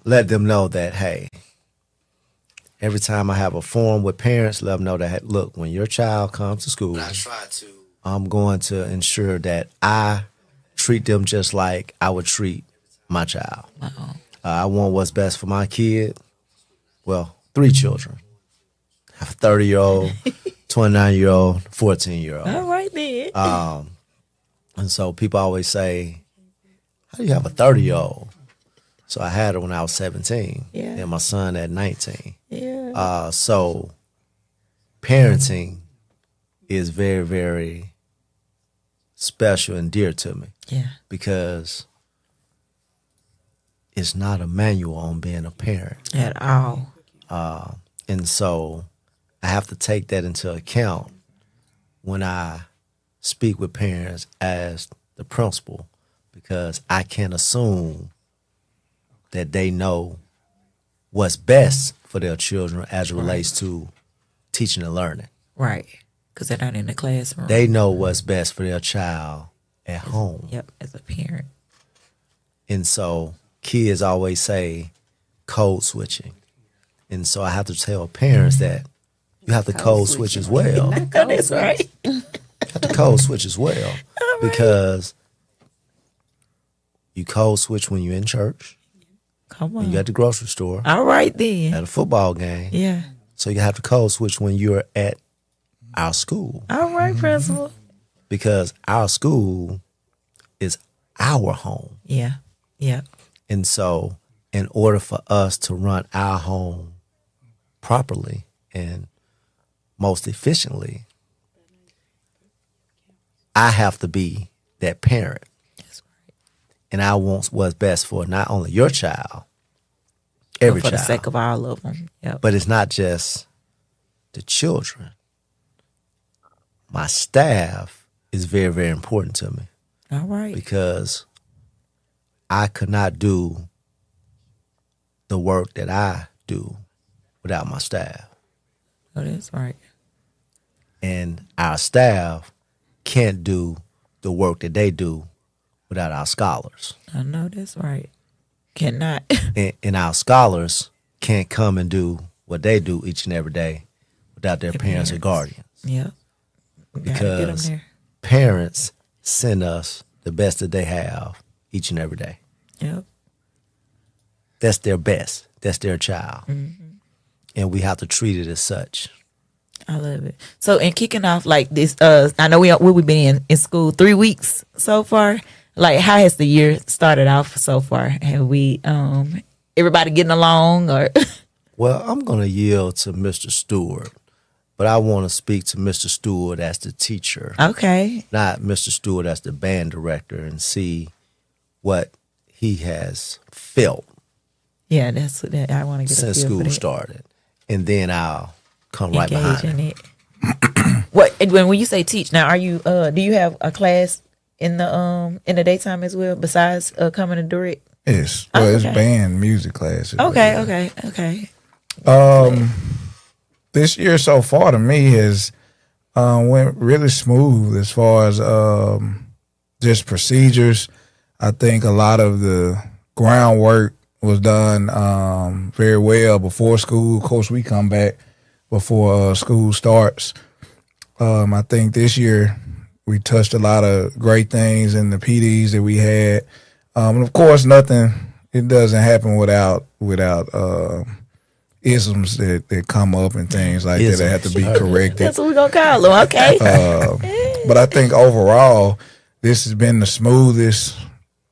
[SPEAKER 3] let them know that, hey, every time I have a forum with parents, let them know that, hey, look, when your child comes to school, I'm going to ensure that I treat them just like I would treat my child. I want what's best for my kid. Well, 3 children. I have a 30-year-old, 29-year-old, 14-year-old.
[SPEAKER 2] All right, then.
[SPEAKER 3] And so people always say, how do you have a 30-year-old? So I had her when I was 17, and my son at 19.
[SPEAKER 2] Yeah.
[SPEAKER 3] So parenting is very, very special and dear to me.
[SPEAKER 2] Yeah.
[SPEAKER 3] Because it's not a manual on being a parent.
[SPEAKER 2] At all.
[SPEAKER 3] And so I have to take that into account when I speak with parents as the principal, because I can't assume that they know what's best for their children as it relates to teaching and learning.
[SPEAKER 2] Right. Because they're not in the classroom.
[SPEAKER 3] They know what's best for their child at home.
[SPEAKER 2] Yep, as a parent.
[SPEAKER 3] And so kids always say code switching. And so I have to tell parents that you have to code switch as well.
[SPEAKER 2] That's right.
[SPEAKER 3] You have to code switch as well. Because you code switch when you're in church,
[SPEAKER 2] Come
[SPEAKER 3] when
[SPEAKER 2] on.
[SPEAKER 3] you're at the grocery store,
[SPEAKER 2] All right, then.
[SPEAKER 3] at a football game.
[SPEAKER 2] Yeah.
[SPEAKER 3] So you have to code switch when you're at our school.
[SPEAKER 2] All right, principal.
[SPEAKER 3] Because our school is our home.
[SPEAKER 2] Yeah. Yeah.
[SPEAKER 3] And so in order for us to run our home properly and most efficiently, I have to be that parent.
[SPEAKER 2] That's right.
[SPEAKER 3] And I want what's best for not only your child, every
[SPEAKER 2] For
[SPEAKER 3] child.
[SPEAKER 2] the sake of all of them. Yep.
[SPEAKER 3] But it's not just the children. My staff is very, very important to me,
[SPEAKER 2] All right.
[SPEAKER 3] because I could not do the work that I do without my staff.
[SPEAKER 2] Oh, that's right.
[SPEAKER 3] And our staff can't do the work that they do without our scholars.
[SPEAKER 2] I know that's right. Cannot.
[SPEAKER 3] And our scholars can't come and do what they do each and every day without their parents or guardians.
[SPEAKER 2] Yep. Gotta get 'em
[SPEAKER 3] Because
[SPEAKER 2] there.
[SPEAKER 3] parents send us the best that they have each and every day.
[SPEAKER 2] Yep.
[SPEAKER 3] That's their best. That's their child. And we have to treat it as such.
[SPEAKER 2] I love it. So, in kicking off like this, I know we've been in school 3 weeks so far. Like, how has the year started off so far? Have we, everybody getting along, or?
[SPEAKER 3] Well, I'm going to yield to Mr. Stewart, but I want to speak to Mr. Stewart as the teacher,
[SPEAKER 2] Okay.
[SPEAKER 3] not Mr. Stewart as the band director, and see what he has felt
[SPEAKER 2] Yeah, that's what I want to get
[SPEAKER 3] since
[SPEAKER 2] a feel
[SPEAKER 3] school
[SPEAKER 2] for that.
[SPEAKER 3] started. And then I'll come right
[SPEAKER 2] Engage
[SPEAKER 3] behind
[SPEAKER 2] in
[SPEAKER 3] him.
[SPEAKER 2] it. What when you say teach now? Are you do you have a class in the daytime as well besides coming to direct?
[SPEAKER 5] It's
[SPEAKER 2] Oh,
[SPEAKER 5] it's
[SPEAKER 2] okay.
[SPEAKER 5] band music classes.
[SPEAKER 2] Okay.
[SPEAKER 5] This year so far to me has went really smooth as far as just procedures. I think a lot of the groundwork was done very well before school. Of course, we come back before school starts. I think this year we touched a lot of great things in the PDs that we had. And of course, it doesn't happen without isms that come up and things like that that have to be corrected.
[SPEAKER 2] That's what we're gonna call them. Okay.
[SPEAKER 5] But I think overall, this has been the smoothest.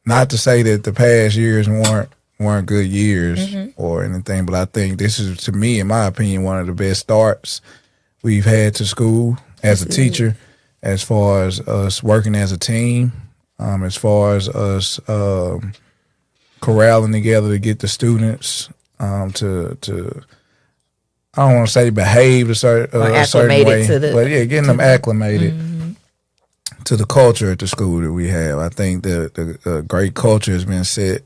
[SPEAKER 5] Not to say that the past years weren't good years or anything, but I think this is, to me, in my opinion, one of the best starts we've had to school as a teacher, as far as us working as a team, as far as us corralling together to get the students to I don't want to say behave a certain way, but yeah, getting them acclimated to the culture at the school that we have. I think the great culture has been set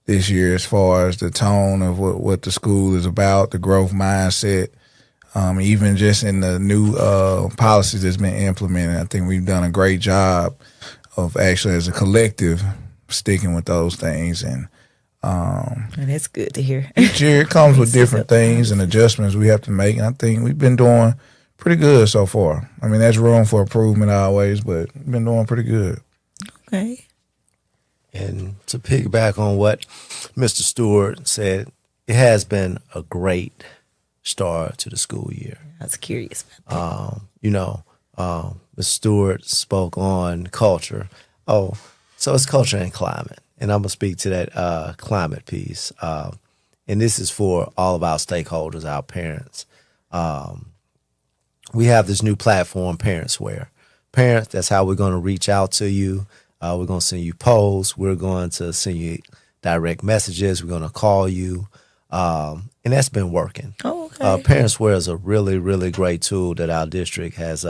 [SPEAKER 5] this year as far as the tone of what the school is about, the growth mindset, even just in the new policies that's been implemented. I think we've done a great job of actually, as a collective, sticking with those things. And
[SPEAKER 2] And that's good to hear.
[SPEAKER 5] each year it comes with different things and adjustments we have to make. And I think we've been doing pretty good so far. I mean, there's room for improvement always, but we've been doing pretty good.
[SPEAKER 2] Okay.
[SPEAKER 3] And to piggyback on what Mr. Stewart said, it has been a great start to the school year.
[SPEAKER 2] I was curious about
[SPEAKER 3] Mr. Stewart spoke on culture. Oh, so it's culture and climate. And I'm going to speak to that climate piece. And this is for all of our stakeholders, our parents. We have this new platform, ParentsWare. Parents, that's how we're going to reach out to you. We're going to send you posts. We're going to send you direct messages. We're going to call you. And that's been working.
[SPEAKER 2] Oh, okay.
[SPEAKER 3] ParentsWare is a really, really great tool that our district has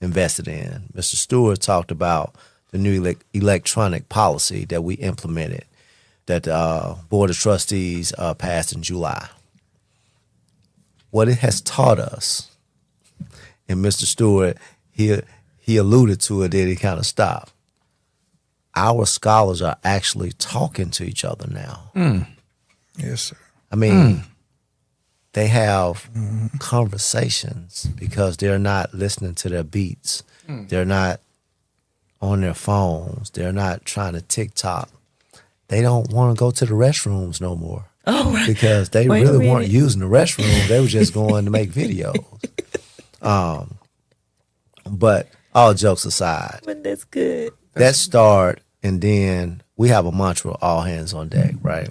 [SPEAKER 3] invested in. Mr. Stewart talked about the new electronic policy that we implemented that the Board of Trustees passed in July. What it has taught us, and Mr. Stewart, he alluded to it, then he kind of stopped. Our scholars are actually talking to each other now.
[SPEAKER 5] Yes, sir.
[SPEAKER 3] I mean, they have conversations because they're not listening to their beats. They're not on their phones. They're not trying to TikTok. They don't want to go to the restrooms no more.
[SPEAKER 2] Oh, right.
[SPEAKER 3] Because they
[SPEAKER 2] Wait a
[SPEAKER 3] really weren't
[SPEAKER 2] minute.
[SPEAKER 3] using the restroom. They were just going to make videos. But all jokes aside,
[SPEAKER 2] But that's good.
[SPEAKER 3] that start, and then we have a mantra, all hands on deck, right?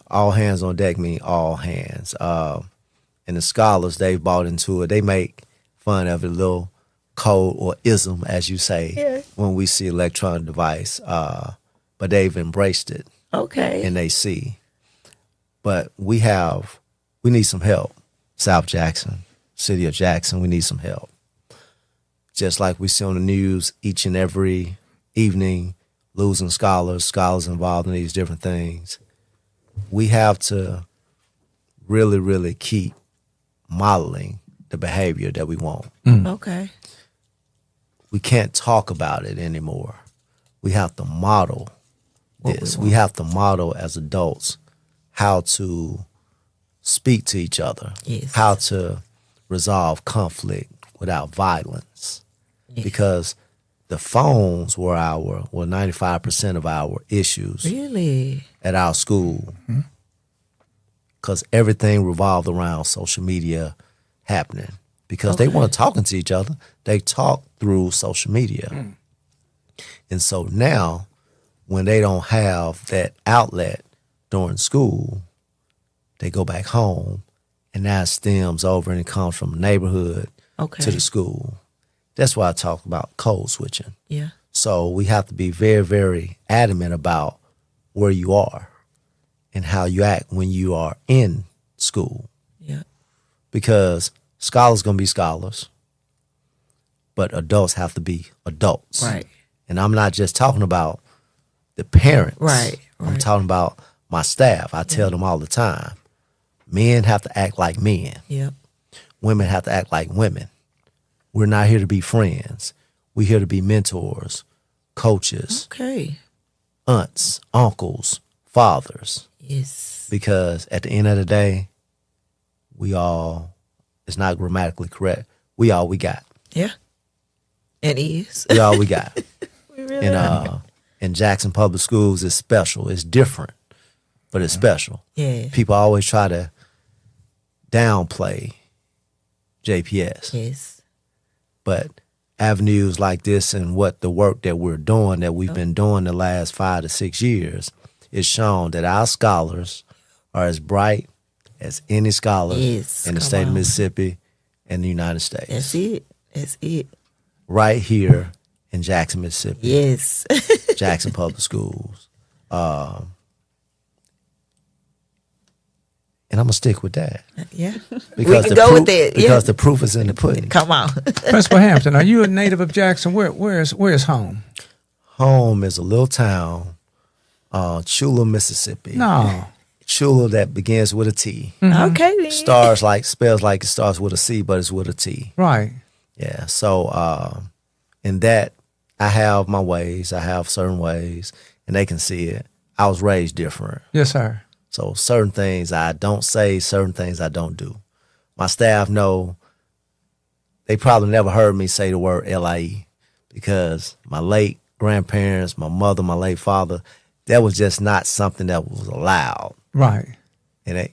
[SPEAKER 3] All hands on deck mean all hands. And the scholars, they've bought into it. They make fun of it, a little code or ism, as you say,
[SPEAKER 2] Yeah.
[SPEAKER 3] when we see electronic device. But they've embraced it,
[SPEAKER 2] Okay.
[SPEAKER 3] and they see. But we need some help. South Jackson, City of Jackson, we need some help. Just like we see on the news each and every evening, losing scholars involved in these different things. We have to really, really keep modeling the behavior that we want.
[SPEAKER 2] Okay.
[SPEAKER 3] We can't talk about it anymore. We have to model this. We have to model as adults how to speak to each other,
[SPEAKER 2] Yes.
[SPEAKER 3] how to resolve conflict without violence.
[SPEAKER 2] Yes.
[SPEAKER 3] Because the phones were 95% of our issues
[SPEAKER 2] Really?
[SPEAKER 3] at our school, because everything revolved around social media happening. Because they weren't talking to each other, they talked through social media. And so now, when they don't have that outlet during school, they go back home, and that stems over and it comes from the neighborhood
[SPEAKER 2] Okay.
[SPEAKER 3] to the school. That's why I talk about code switching.
[SPEAKER 2] Yeah.
[SPEAKER 3] So we have to be very, very adamant about where you are and how you act when you are in school.
[SPEAKER 2] Yeah.
[SPEAKER 3] Because scholars going to be scholars, but adults have to be adults.
[SPEAKER 2] Right.
[SPEAKER 3] And I'm not just talking about the parents.
[SPEAKER 2] Right.
[SPEAKER 3] I'm
[SPEAKER 2] Right.
[SPEAKER 3] talking about my staff. I tell them all the time, men have to act like men.
[SPEAKER 2] Yep.
[SPEAKER 3] Women have to act like women. We're not here to be friends. We're here to be mentors, coaches,
[SPEAKER 2] Okay.
[SPEAKER 3] aunts, uncles, fathers.
[SPEAKER 2] Yes.
[SPEAKER 3] Because at the end of the day, it's not grammatically correct, we all we got.
[SPEAKER 2] Yeah. It is.
[SPEAKER 3] We all we got.
[SPEAKER 2] We really
[SPEAKER 3] And
[SPEAKER 2] are.
[SPEAKER 3] in Jackson Public Schools, it's special. It's different, but it's special.
[SPEAKER 2] Yeah.
[SPEAKER 3] People always try to downplay JPS.
[SPEAKER 2] Yes.
[SPEAKER 3] But avenues like this and the work that we're doing, that we've been doing the last 5 to 6 years, is shown that our scholars are as bright as any scholars
[SPEAKER 2] Yes,
[SPEAKER 3] in the
[SPEAKER 2] come
[SPEAKER 3] state of
[SPEAKER 2] on.
[SPEAKER 3] Mississippi and the United States.
[SPEAKER 2] That's it. That's it.
[SPEAKER 3] Right here in Jackson, Mississippi,
[SPEAKER 2] Yes.
[SPEAKER 3] Jackson Public Schools. And I'm going to stick with that.
[SPEAKER 2] Yeah.
[SPEAKER 3] Because
[SPEAKER 2] can
[SPEAKER 3] the
[SPEAKER 2] go
[SPEAKER 3] proof,
[SPEAKER 2] with that, yeah.
[SPEAKER 3] Because the proof is in the pudding.
[SPEAKER 2] Come on.
[SPEAKER 1] Principal Hampton, are you a native of Jackson? Where's home?
[SPEAKER 3] Home is a little town, Chula, Mississippi.
[SPEAKER 1] No.
[SPEAKER 3] Chula that begins with a T.
[SPEAKER 2] Okay. Then.
[SPEAKER 3] Spells like it starts with a C, but it's with a T.
[SPEAKER 1] Right.
[SPEAKER 3] Yeah. So in that, I have my ways. I have certain ways, and they can see it. I was raised different.
[SPEAKER 1] Yes, sir.
[SPEAKER 3] So certain things I don't say, certain things I don't do. My staff know, they probably never heard me say the word LIE because my late grandparents, my mother, my late father, that was just not something that was allowed.
[SPEAKER 1] Right.
[SPEAKER 3] And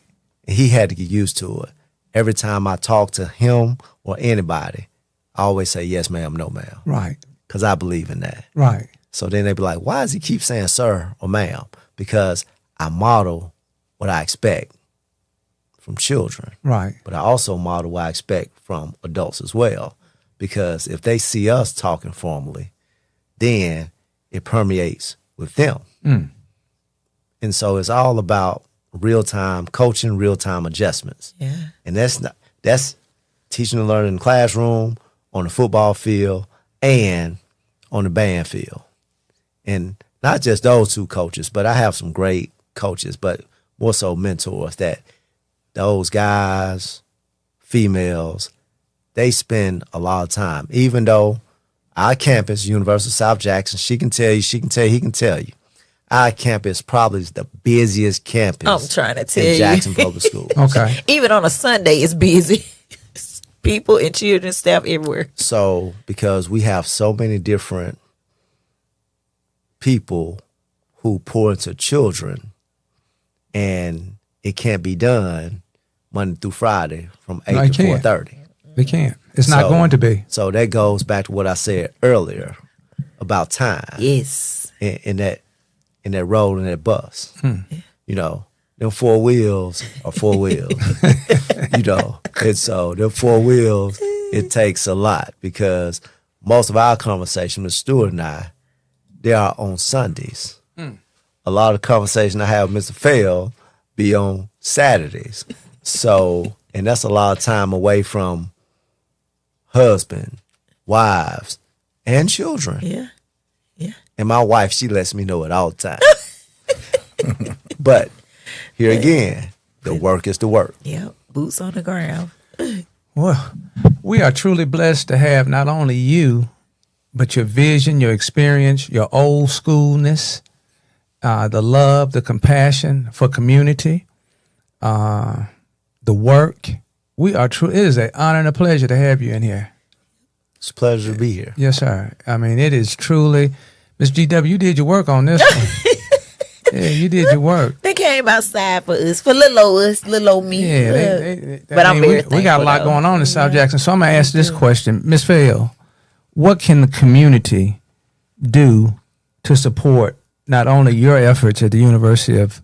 [SPEAKER 3] he had to get used to it. Every time I talk to him or anybody, I always say, yes, ma'am, no, ma'am.
[SPEAKER 1] Right.
[SPEAKER 3] Because I believe in that.
[SPEAKER 1] Right.
[SPEAKER 3] So then they be like, why does he keep saying sir or ma'am? Because I model what I expect from children.
[SPEAKER 1] Right.
[SPEAKER 3] But I also model what I expect from adults as well. Because if they see us talking formally, then it permeates with them.
[SPEAKER 1] Mm.
[SPEAKER 3] And so it's all about real-time coaching, real-time adjustments.
[SPEAKER 2] Yeah.
[SPEAKER 3] And that's teaching and learning in the classroom, on the football field, and on the band field. And not just those two coaches, but I have some great coaches, but more so mentors that those guys, females, they spend a lot of time. Even though our campus, University of South Jackson, he can tell you, our campus probably is the busiest campus
[SPEAKER 2] I'm trying to tell
[SPEAKER 3] in
[SPEAKER 2] you.
[SPEAKER 3] Jackson Public School.
[SPEAKER 1] Okay.
[SPEAKER 2] Even on a Sunday, it's busy. People and children, staff everywhere.
[SPEAKER 3] So, because we have so many different people who pour into children, and it can't be done Monday through Friday from 8
[SPEAKER 1] No, it
[SPEAKER 3] to
[SPEAKER 1] can't.
[SPEAKER 3] 4:30.
[SPEAKER 1] We can't. It's not
[SPEAKER 3] So-
[SPEAKER 1] going to be.
[SPEAKER 3] So that goes back to what I said earlier about time
[SPEAKER 2] Yes.
[SPEAKER 3] in that road in that bus. You know, them four wheels are four wheels. You know, and so them four wheels, it takes a lot because most of our conversation with Stuart and I, they are on Sundays. A lot of the conversation I have with Mr. Fell be on Saturdays. So, and that's a lot of time away from husband, wives, and children.
[SPEAKER 2] Yeah. Yeah.
[SPEAKER 3] And my wife, she lets me know it all the time. But here again, the work is the work.
[SPEAKER 2] Yeah. Boots on the ground.
[SPEAKER 1] Well, we are truly blessed to have not only you, but your vision, your experience, your old schoolness, the love, the compassion for community, the work. We are true. It is an honor and a pleasure to have you in here.
[SPEAKER 3] It's a pleasure to be here.
[SPEAKER 1] Yes, sir. I mean, it is truly, Miss GW, you did your work on this one. Yeah, you did your work.
[SPEAKER 2] They came outside for us, for little old us, little old me.
[SPEAKER 1] Yeah,
[SPEAKER 2] But I'm very
[SPEAKER 1] we got a
[SPEAKER 2] thankful,
[SPEAKER 1] lot
[SPEAKER 2] though.
[SPEAKER 1] going on in South Jackson. So I'm going to ask this question. Ms. Fell, what can the community do to support not only your efforts at the University of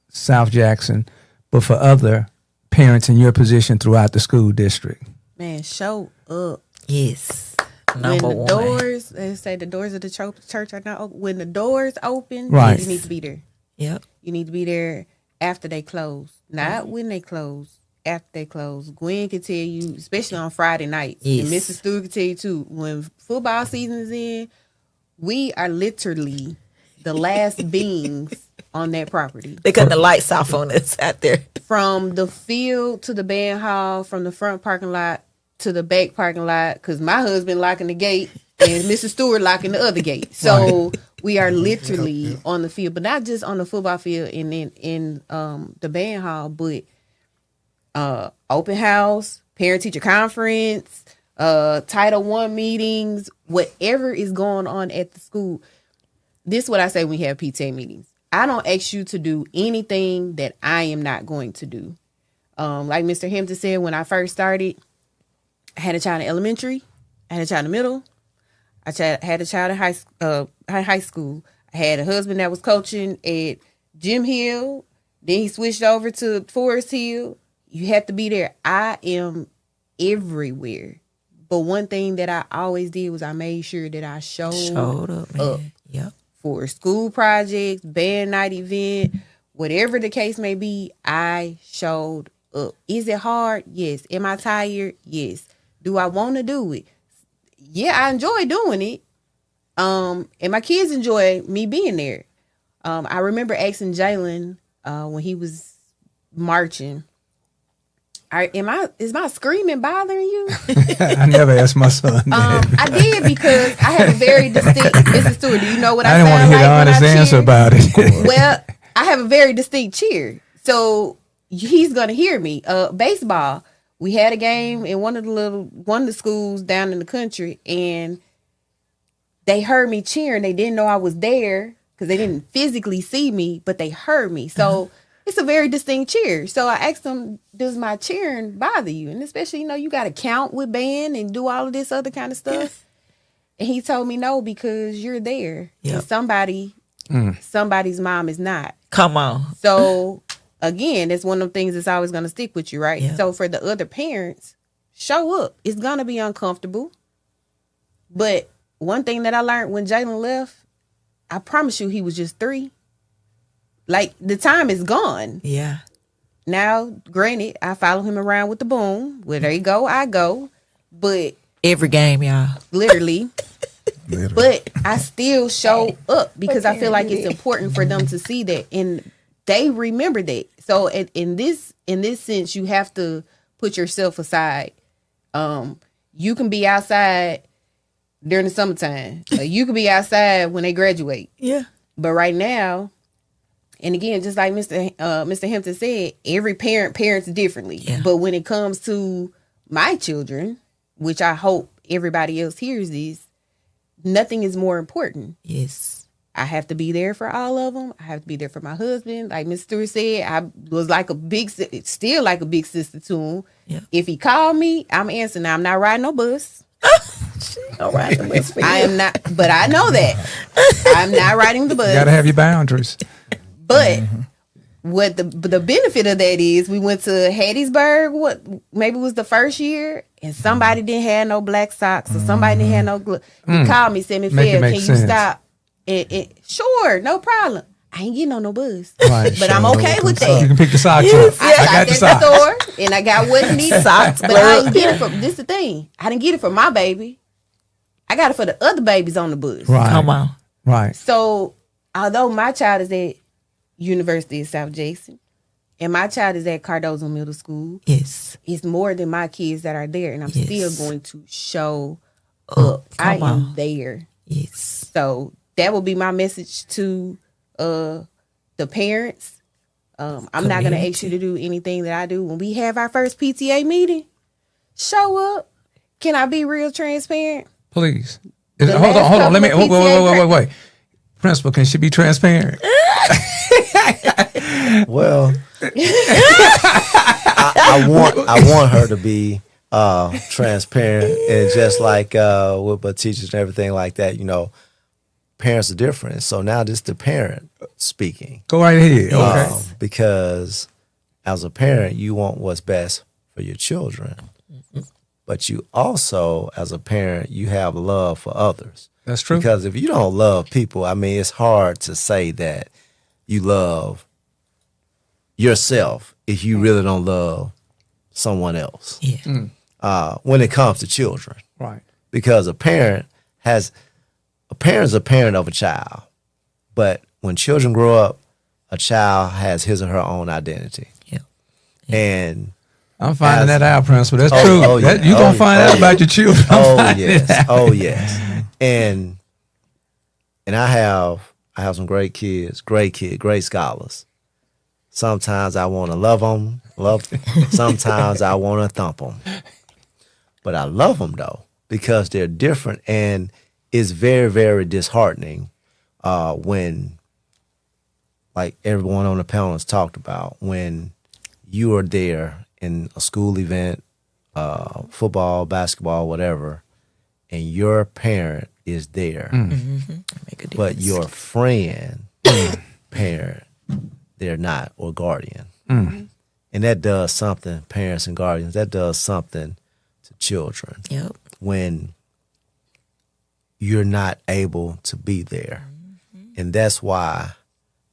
[SPEAKER 1] South Jackson, but for other parents in your position throughout the school district?
[SPEAKER 4] Man, show up.
[SPEAKER 2] Yes.
[SPEAKER 4] When
[SPEAKER 2] Number
[SPEAKER 4] the
[SPEAKER 2] one.
[SPEAKER 4] doors, they say the doors of the church are not open. When the doors open,
[SPEAKER 1] Right.
[SPEAKER 4] you need to be there.
[SPEAKER 2] Yep.
[SPEAKER 4] You need to be there after they close, not when they close. After they close, Gwen can tell you, especially on Friday nights,
[SPEAKER 2] Yes.
[SPEAKER 4] and Mrs. Stewart can tell you too. When football season is in, we are literally the last beings on that property.
[SPEAKER 2] They cut the lights off on us out there.
[SPEAKER 4] From the field to the band hall, from the front parking lot to the back parking lot, because my husband locking the gate and Mrs. Stewart locking the other gate. So we are literally on the field, but not just on the football field and in the band hall, but open house, parent teacher conference, Title I meetings, whatever is going on at the school. This is what I say when we have PTA meetings. I don't ask you to do anything that I am not going to do. Like Mr. Hampton said, when I first started, I had a child in elementary, I had a child in middle, I had a child in high school. I had a husband that was coaching at Jim Hill. Then he switched over to Forest Hill. You have to be there. I am everywhere. But one thing that I always did was I made sure that I
[SPEAKER 2] Showed up, man. Yep.
[SPEAKER 4] for school projects, band night event, whatever the case may be, I showed up. Is it hard? Yes. Am I tired? Yes. Do I want to do it? Yeah, I enjoy doing it. And my kids enjoy me being there. I remember asking Jalen when he was marching. Is my screaming bothering you?
[SPEAKER 5] I never asked my son that.
[SPEAKER 4] I did because I have a very distinct. Mrs. Stewart, do you know what I
[SPEAKER 5] I didn't want to
[SPEAKER 4] sound
[SPEAKER 5] hear the
[SPEAKER 4] like when
[SPEAKER 5] honest
[SPEAKER 4] I
[SPEAKER 5] answer
[SPEAKER 4] cheer?
[SPEAKER 5] about it.
[SPEAKER 4] Well, I have a very distinct cheer, so he's gonna hear me. Baseball. We had a game in one of the schools down in the country, and they heard me cheering. They didn't know I was there because they didn't physically see me, but they heard me. So it's a very distinct cheer. So I asked them, "Does my cheering bother you?" And especially, you got to count with band and do all of this other kind of stuff. And he told me no, because you're there.
[SPEAKER 2] Yep.
[SPEAKER 4] And somebody's mom is not.
[SPEAKER 2] Come on.
[SPEAKER 4] So again, it's one of the things that's always going to stick with you, right?
[SPEAKER 2] Yeah.
[SPEAKER 4] So for the other parents, show up. It's going to be uncomfortable. But one thing that I learned when Jalen left, I promise you he was just 3. Like, the time is gone.
[SPEAKER 2] Yeah.
[SPEAKER 4] Now, granted, I follow him around with the boom. Where they go, I go. But
[SPEAKER 2] Every game, y'all.
[SPEAKER 4] literally. But I still show up because I feel like it's important for them to see that, and they remember that. So in this sense, you have to put yourself aside. You can be outside during the summertime. You can be outside when they graduate.
[SPEAKER 2] Yeah.
[SPEAKER 4] But right now, and again, just like Mr. Hampton said, every parent parents differently.
[SPEAKER 2] Yeah.
[SPEAKER 4] But when it comes to my children, which I hope everybody else hears this, nothing is more important.
[SPEAKER 2] Yes.
[SPEAKER 4] I have to be there for all of them. I have to be there for my husband. Like Mr. Stewart said, I was like still like a big sister to him.
[SPEAKER 2] Yeah.
[SPEAKER 4] If he called me, I'm answering. Now, I'm not riding no bus.
[SPEAKER 2] All right.
[SPEAKER 4] I am not, but I know that. I'm not riding the bus.
[SPEAKER 5] You got to have your boundaries.
[SPEAKER 4] But what the benefit of that is, we went to Hattiesburg. What maybe was the first year, and somebody didn't have no black socks, or somebody didn't have no glove. He called me, said, "Phil, can you
[SPEAKER 5] sense.
[SPEAKER 4] stop?" Sure, no problem. I ain't getting on no bus,
[SPEAKER 5] Right,
[SPEAKER 4] but I'm okay with
[SPEAKER 5] You
[SPEAKER 4] that.
[SPEAKER 5] can pick the socks up.
[SPEAKER 4] I
[SPEAKER 5] I got the
[SPEAKER 4] at
[SPEAKER 5] socks.
[SPEAKER 4] the store, and I got what needed.
[SPEAKER 2] Socks,
[SPEAKER 4] But I ain't get it from. This the thing. I didn't get it for my baby. I got it for the other babies on the bus.
[SPEAKER 5] Right.
[SPEAKER 2] Come on.
[SPEAKER 5] Right.
[SPEAKER 4] So, although my child is at University of South Jackson, and my child is at Cardozo Middle School,
[SPEAKER 2] Yes.
[SPEAKER 4] it's more than my kids that are there, and I'm
[SPEAKER 2] Yes.
[SPEAKER 4] still going to show up. I am
[SPEAKER 2] on.
[SPEAKER 4] there.
[SPEAKER 2] Yes.
[SPEAKER 4] So that will be my message to the parents. I'm not going to ask you to do anything that I do. When we have our first PTA meeting, show up. Can I be real transparent?
[SPEAKER 5] Please.
[SPEAKER 4] The
[SPEAKER 5] Hold
[SPEAKER 4] last
[SPEAKER 5] on. Let me.
[SPEAKER 4] couple of PTA
[SPEAKER 5] Wait. Principal, can she be transparent?
[SPEAKER 3] Well, I want her to be transparent, and just like with my teachers and everything like that, parents are different. So now this the parent speaking.
[SPEAKER 5] Go right ahead. Okay.
[SPEAKER 3] Because as a parent, you want what's best for your children. But you also, as a parent, you have love for others.
[SPEAKER 5] That's true.
[SPEAKER 3] Because if you don't love people, I mean, it's hard to say that you love yourself if you really don't love someone else.
[SPEAKER 2] Yeah.
[SPEAKER 3] When it comes to children.
[SPEAKER 5] Right.
[SPEAKER 3] Because a parent is a parent of a child. But when children grow up, a child has his or her own identity.
[SPEAKER 2] Yeah.
[SPEAKER 3] And
[SPEAKER 5] I'm finding that out, Principal. That's
[SPEAKER 3] Oh,
[SPEAKER 5] true.
[SPEAKER 3] oh, yeah.
[SPEAKER 5] You're going to find out about your children. I'm finding it out.
[SPEAKER 3] Oh yes. And I have some great scholars. Sometimes I want to love them. Sometimes I want to thump them. But I love them though, because they're different, and it's very, very disheartening when, like everyone on the panel has talked about, when you are there in a school event, football, basketball, whatever, and your parent is there,
[SPEAKER 2] Make a
[SPEAKER 3] but
[SPEAKER 2] difference.
[SPEAKER 3] your friend, parent, they're not, or guardian. And that does something, parents and guardians, that does something to children
[SPEAKER 2] Yep.
[SPEAKER 3] when you're not able to be there. And that's why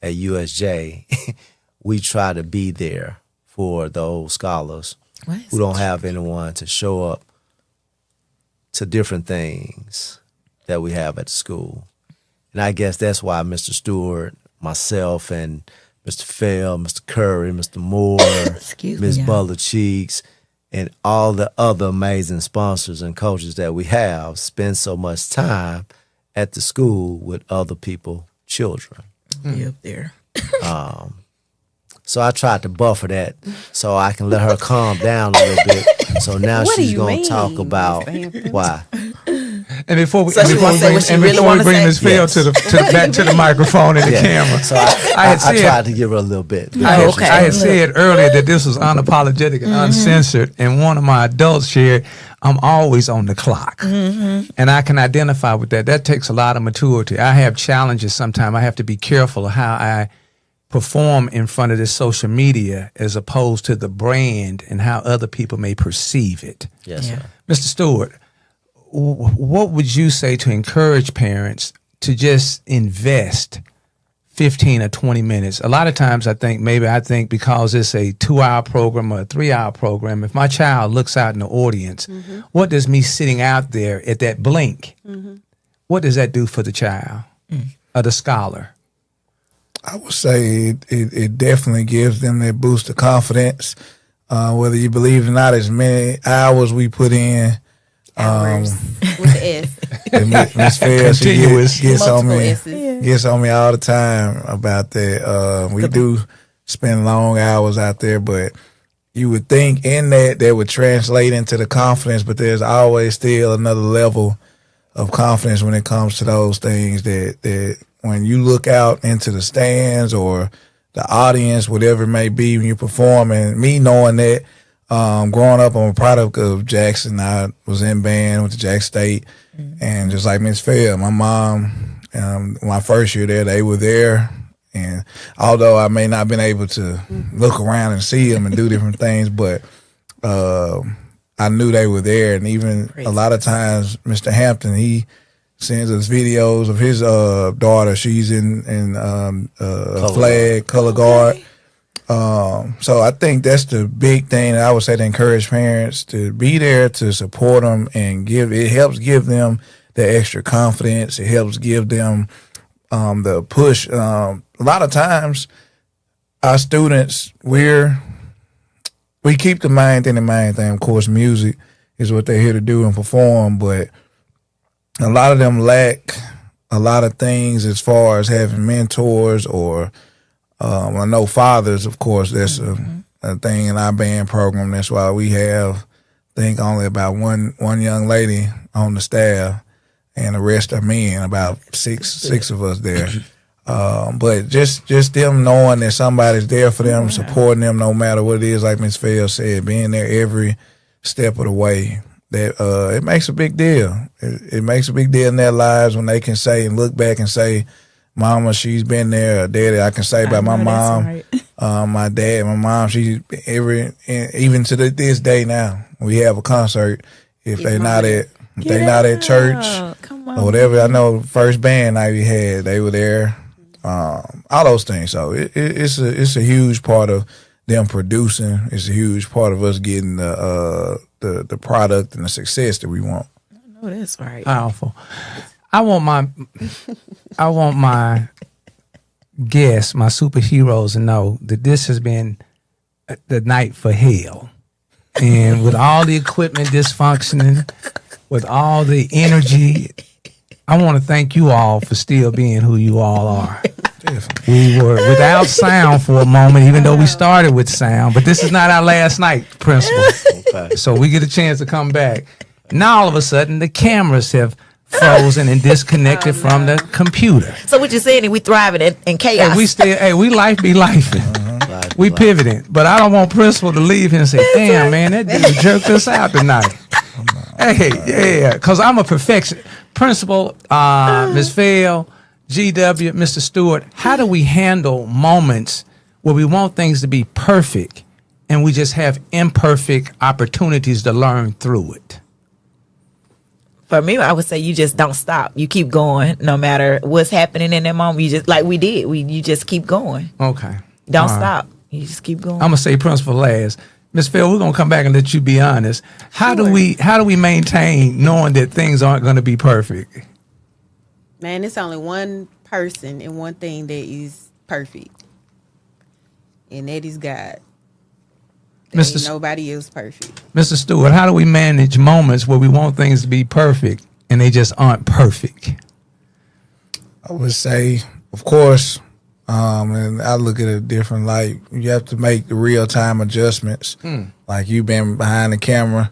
[SPEAKER 3] at USJ, we try to be there for those scholars who don't have anyone to show up to different things that we have at the school. And I guess that's why Mr. Stewart, myself, and Mr. Fell, Mr. Curry, Mr. Moore,
[SPEAKER 2] Excuse me,
[SPEAKER 3] Ms.
[SPEAKER 2] y'all.
[SPEAKER 3] Butler Cheeks, and all the other amazing sponsors and coaches that we have spend so much time at the school with other people, children.
[SPEAKER 2] Be up there.
[SPEAKER 3] So I tried to buffer that so I can let her calm down a little bit. So now
[SPEAKER 4] What do
[SPEAKER 3] she's
[SPEAKER 4] you
[SPEAKER 3] going
[SPEAKER 4] mean,
[SPEAKER 3] to talk about
[SPEAKER 4] Mr. Hampton?
[SPEAKER 3] why.
[SPEAKER 1] And before we,
[SPEAKER 2] So she won't say what she really wanna
[SPEAKER 1] bring
[SPEAKER 2] say?
[SPEAKER 1] Ms. Phil to the back to the microphone and the camera.
[SPEAKER 3] So
[SPEAKER 1] I had
[SPEAKER 3] I
[SPEAKER 1] said-
[SPEAKER 3] tried to give her a little bit.
[SPEAKER 2] okay.
[SPEAKER 1] I had said earlier that this was unapologetic and uncensored, and one of my adults shared, I'm always on the clock. And I can identify with that. That takes a lot of maturity. I have challenges sometimes. I have to be careful of how I perform in front of this social media as opposed to the brand and how other people may perceive it.
[SPEAKER 3] Yes,
[SPEAKER 2] Yeah.
[SPEAKER 3] sir.
[SPEAKER 1] Mr. Stewart, what would you say to encourage parents to just invest 15 or 20 minutes? A lot of times I think because it's a 2-hour program or a 3-hour program, if my child looks out in the audience, what does me sitting out there at that blink, what does that do for the child or the scholar?
[SPEAKER 5] I would say it definitely gives them that boost of confidence. Whether you believe it or not, as many hours we put in.
[SPEAKER 4] Hours with the S.
[SPEAKER 5] And Miss Fair, she
[SPEAKER 1] Continuous.
[SPEAKER 5] gets on
[SPEAKER 4] Multiple
[SPEAKER 5] me.
[SPEAKER 4] S's.
[SPEAKER 5] Gets on me all the time about that. We do spend long hours out there, but you would think in that would translate into the confidence, but there's always still another level of confidence when it comes to those things that when you look out into the stands or the audience, whatever it may be when you perform, and me knowing that, growing up, I'm a product of Jackson. I was in band, went to Jackson State, and just like Miss Fair, my mom, my first year there, they were there. And although I may not have been able to look around and see them and do different things, but I knew they were there. And even a lot of times, Mr. Hampton, he sends us videos of his daughter. She's in a flag, color guard. So I think that's the big thing that I would say to encourage parents to be there to support them and it helps give them the extra confidence. It helps give them the push. A lot of times our students, we keep the main thing. Of course, music is what they're here to do and perform, but a lot of them lack a lot of things as far as having mentors or I know fathers, of course, that's a thing in our band program. That's why we have, I think, only about one young lady on the staff, and the rest are men. About six of us there. But just them knowing that somebody's there for them, supporting them, no matter what it is. Like Miss Phil said, being there every step of the way. That it makes a big deal. It makes a big deal in their lives when they can say and look back and say, Mama, she's been there. Or Daddy, I can say about my mom, my dad, my mom. She's even to this day now. We have a concert if they're not at church or whatever. I know first band night we had, they were there. All those things. So it's a huge part of them producing. It's a huge part of us getting the product and the success that we want.
[SPEAKER 2] Oh, that's right.
[SPEAKER 1] Powerful. I want my guests, my superheroes, to know that this has been the night for hell. And with all the equipment dysfunctioning, with all the energy, I want to thank you all for still being who you all are. We were without sound for a moment, even though we started with sound, but this is not our last night, Principal.
[SPEAKER 3] Okay.
[SPEAKER 1] So we get a chance to come back. Now all of a sudden the cameras have frozen and disconnected from the computer.
[SPEAKER 2] So what you're saying is we thriving in chaos.
[SPEAKER 1] We life be lifing. We pivoting. But I don't want Principal to leave here and say, damn, man, that dude jerked us out tonight. Hey, yeah, because I'm a perfectionist. Principal, Ms. Phil, GW, Mr. Stewart, how do we handle moments where we want things to be perfect and we just have imperfect opportunities to learn through it?
[SPEAKER 2] For me, I would say you just don't stop. You keep going no matter what's happening in that moment. You just, like we did, you just keep going.
[SPEAKER 1] Okay.
[SPEAKER 2] Don't
[SPEAKER 1] All right.
[SPEAKER 2] stop. You just keep going.
[SPEAKER 1] I'm gonna say Principal last. Ms. Phil, we're gonna come back and let you be honest. How do we maintain knowing that things aren't gonna be perfect?
[SPEAKER 4] Man, it's only one person and one thing that is perfect, and that is God.
[SPEAKER 1] Mr.
[SPEAKER 4] Ain't nobody else perfect.
[SPEAKER 1] Mr. Stewart, how do we manage moments where we want things to be perfect and they just aren't perfect?
[SPEAKER 5] I would say, of course, and I look at it different. Like, you have to make the real time adjustments. Like, you've been behind the camera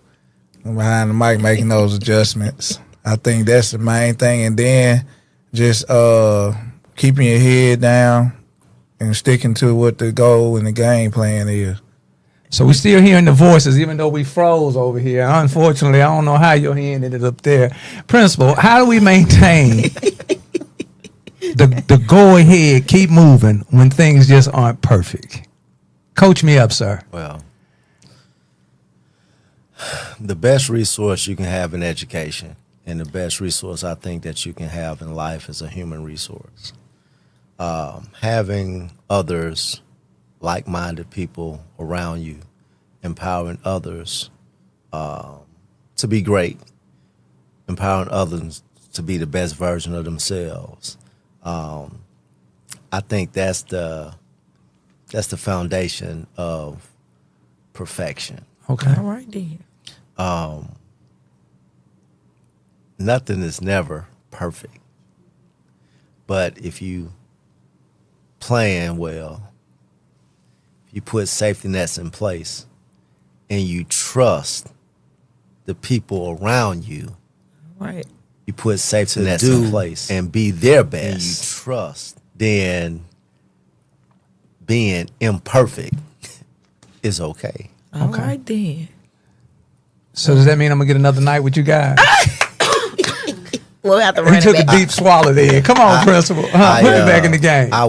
[SPEAKER 5] and behind the mic making those adjustments. I think that's the main thing. And then just keeping your head down and sticking to what the goal and the game plan is.
[SPEAKER 1] So we still hearing the voices, even though we froze over here. Unfortunately, I don't know how your hand ended up there. Principal, how do we maintain the go ahead, keep moving when things just aren't perfect? Coach me up, sir.
[SPEAKER 3] Well, the best resource you can have in education and the best resource I think that you can have in life is a human resource. Having others, like-minded people around you, empowering others to be great, empowering others to be the best version of themselves. I think that's the foundation of perfection.
[SPEAKER 1] Okay.
[SPEAKER 2] All right, then.
[SPEAKER 3] Nothing is never perfect, but if you plan well, if you put safety nets in place, and you trust the people around you,
[SPEAKER 2] Right.
[SPEAKER 3] you put safety nets in place and be their best, and you trust, then being imperfect is okay.
[SPEAKER 2] All right, then.
[SPEAKER 1] So does that mean I'm going to get another night with you guys?
[SPEAKER 2] We'll have to run
[SPEAKER 1] He
[SPEAKER 2] it
[SPEAKER 1] took a
[SPEAKER 2] back.
[SPEAKER 1] deep swallow there. Come on, Principal. Put me back in the game.
[SPEAKER 3] I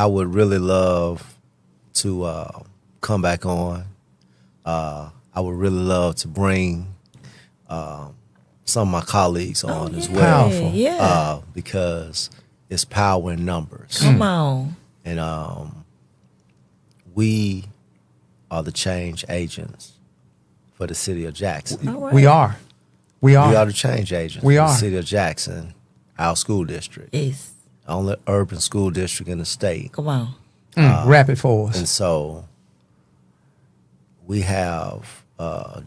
[SPEAKER 3] would really love to come back on. I would really love to bring some of my colleagues on as well.
[SPEAKER 1] Powerful.
[SPEAKER 2] Yeah.
[SPEAKER 3] Because it's power in numbers.
[SPEAKER 2] Come on.
[SPEAKER 3] And we are the change agents for the city of Jackson.
[SPEAKER 2] All right.
[SPEAKER 1] We are. We
[SPEAKER 3] We are
[SPEAKER 1] are.
[SPEAKER 3] the change agents
[SPEAKER 1] We
[SPEAKER 3] for
[SPEAKER 1] are.
[SPEAKER 3] the city of Jackson, our school district.
[SPEAKER 2] Yes.
[SPEAKER 3] Only urban school district in the state.
[SPEAKER 2] Come on.
[SPEAKER 1] Wrap it for
[SPEAKER 3] And
[SPEAKER 1] us.
[SPEAKER 3] so we have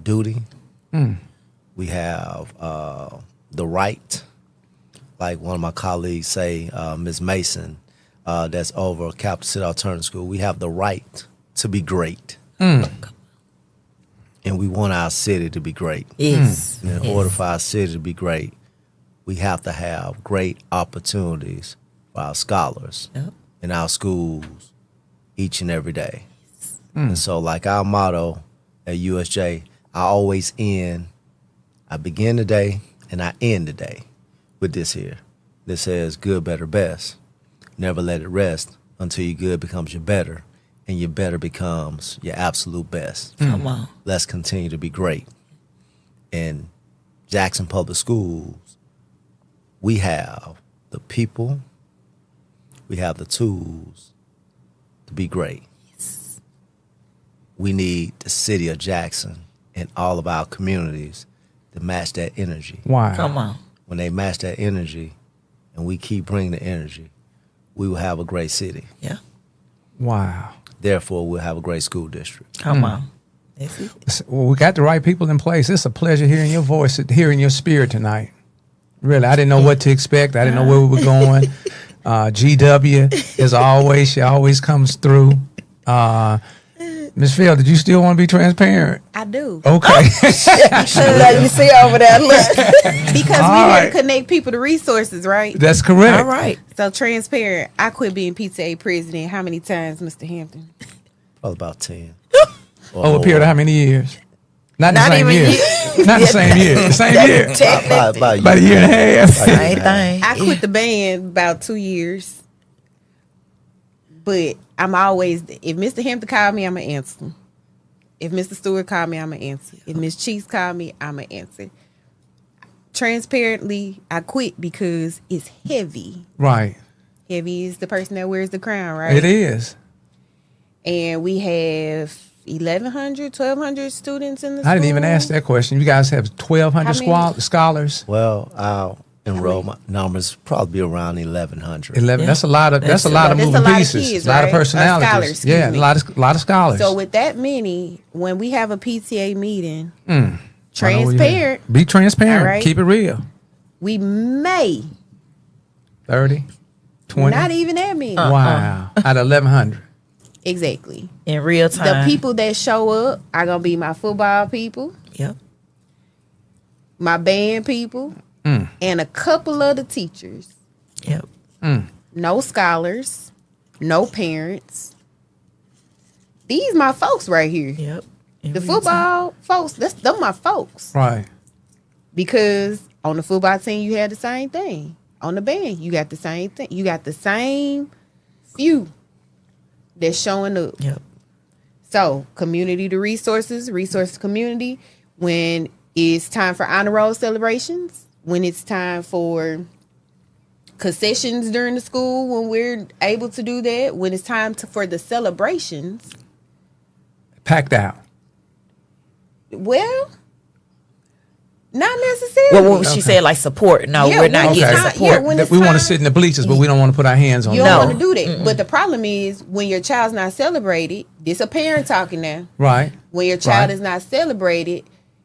[SPEAKER 3] duty. We have the right. Like one of my colleagues say, Ms. Mason, that's over Capital City Alternative School. We have the right to be great. And we want our city to be great.
[SPEAKER 2] Yes.
[SPEAKER 3] And in order for our city to be great, we have to have great opportunities for our scholars
[SPEAKER 2] Yep.
[SPEAKER 3] in our schools each and every day. And so like our motto at USJ, I begin the day and I end the day with this here. This says good, better, best. Never let it rest until your good becomes your better and your better becomes your absolute best.
[SPEAKER 2] Come on.
[SPEAKER 3] Let's continue to be great. In Jackson Public Schools, we have the people, we have the tools to be great. We need the city of Jackson and all of our communities to match that energy.
[SPEAKER 1] Wow.
[SPEAKER 2] Come on.
[SPEAKER 3] When they match that energy and we keep bringing the energy, we will have a great city.
[SPEAKER 2] Yeah.
[SPEAKER 1] Wow.
[SPEAKER 3] Therefore, we'll have a great school district.
[SPEAKER 2] Come on. That's it.
[SPEAKER 1] Well, we got the right people in place. It's a pleasure hearing your voice, hearing your spirit tonight. Really, I didn't know what to expect. I didn't know where we were going. GW, as always, she always comes through. Ms. Phil, did you still want to be transparent?
[SPEAKER 4] I do.
[SPEAKER 1] Okay.
[SPEAKER 2] You see over there, look.
[SPEAKER 4] Because
[SPEAKER 1] All
[SPEAKER 4] we here
[SPEAKER 1] right.
[SPEAKER 4] to connect people to resources, right?
[SPEAKER 1] That's correct.
[SPEAKER 2] All right.
[SPEAKER 4] So transparent. I quit being PTA president how many times, Mr. Hampton?
[SPEAKER 3] Probably about 10.
[SPEAKER 1] Over a period of how many years? Not the
[SPEAKER 2] Not
[SPEAKER 1] same
[SPEAKER 2] even
[SPEAKER 1] year.
[SPEAKER 2] year.
[SPEAKER 1] Not the same year. The same year. About a year and a half.
[SPEAKER 2] Same thing.
[SPEAKER 4] I quit the band about 2 years. But I'm always, if Mr. Hampton called me, I'm going to answer. If Mr. Stewart called me, I'm going to answer. If Ms. Cheeks called me, I'm going to answer. Transparently, I quit because it's heavy.
[SPEAKER 1] Right.
[SPEAKER 4] Heavy is the person that wears the crown, right?
[SPEAKER 1] It is.
[SPEAKER 4] And we have 1,100, 1,200 students in the school.
[SPEAKER 1] I didn't even ask that question. You guys have 1,200
[SPEAKER 4] How many?
[SPEAKER 1] scholars?
[SPEAKER 3] Well, enrollment numbers probably be around 1,100.
[SPEAKER 1] 11. That's a lot of. That's a lot of
[SPEAKER 4] That's a
[SPEAKER 1] moving
[SPEAKER 4] lot of
[SPEAKER 1] pieces.
[SPEAKER 4] kids,
[SPEAKER 1] a lot of
[SPEAKER 4] right? Or
[SPEAKER 1] personalities.
[SPEAKER 4] scholars, excuse
[SPEAKER 1] Yeah,
[SPEAKER 4] me.
[SPEAKER 1] a lot of scholars.
[SPEAKER 4] So with that many, when we have a PTA meeting,
[SPEAKER 1] I know where you at.
[SPEAKER 4] transparent,
[SPEAKER 1] Be transparent.
[SPEAKER 4] All right.
[SPEAKER 1] Keep it real.
[SPEAKER 4] we may
[SPEAKER 1] 30, 20.
[SPEAKER 4] not even that many.
[SPEAKER 1] Wow. Out of 1,100.
[SPEAKER 4] Exactly.
[SPEAKER 2] In real
[SPEAKER 4] The
[SPEAKER 2] time.
[SPEAKER 4] people that show up are gonna be my football people,
[SPEAKER 2] Yep.
[SPEAKER 4] my band people, and a couple of the teachers.
[SPEAKER 2] Yep.
[SPEAKER 4] No scholars, no parents. These my folks right here.
[SPEAKER 2] Yep. In
[SPEAKER 4] The
[SPEAKER 2] real
[SPEAKER 4] football folks, them my folks.
[SPEAKER 1] Right.
[SPEAKER 4] Because on the football team, you had the same thing. On the band, you got the same thing. You got the same few that's showing up.
[SPEAKER 2] Yep.
[SPEAKER 4] So, community to resources, resource to community. When it's time for honor roll celebrations, when it's time for concessions during the school, when we're able to do that, when it's time for the celebrations,
[SPEAKER 1] Packed out.
[SPEAKER 4] well, not necessarily.
[SPEAKER 2] Well, when she said like support, no,
[SPEAKER 4] Yeah,
[SPEAKER 2] we're not
[SPEAKER 4] when
[SPEAKER 2] getting
[SPEAKER 4] it's time-
[SPEAKER 2] support.
[SPEAKER 4] yeah, when it's
[SPEAKER 1] We want
[SPEAKER 4] time-
[SPEAKER 1] to sit in the bleachers, but we don't want to put our hands on
[SPEAKER 4] You
[SPEAKER 1] them.
[SPEAKER 4] don't
[SPEAKER 2] No.
[SPEAKER 4] want to do that. But the problem is when your child's not celebrated, this a parent talking now.
[SPEAKER 1] Right.
[SPEAKER 4] When your child
[SPEAKER 1] Right.
[SPEAKER 4] is not celebrated,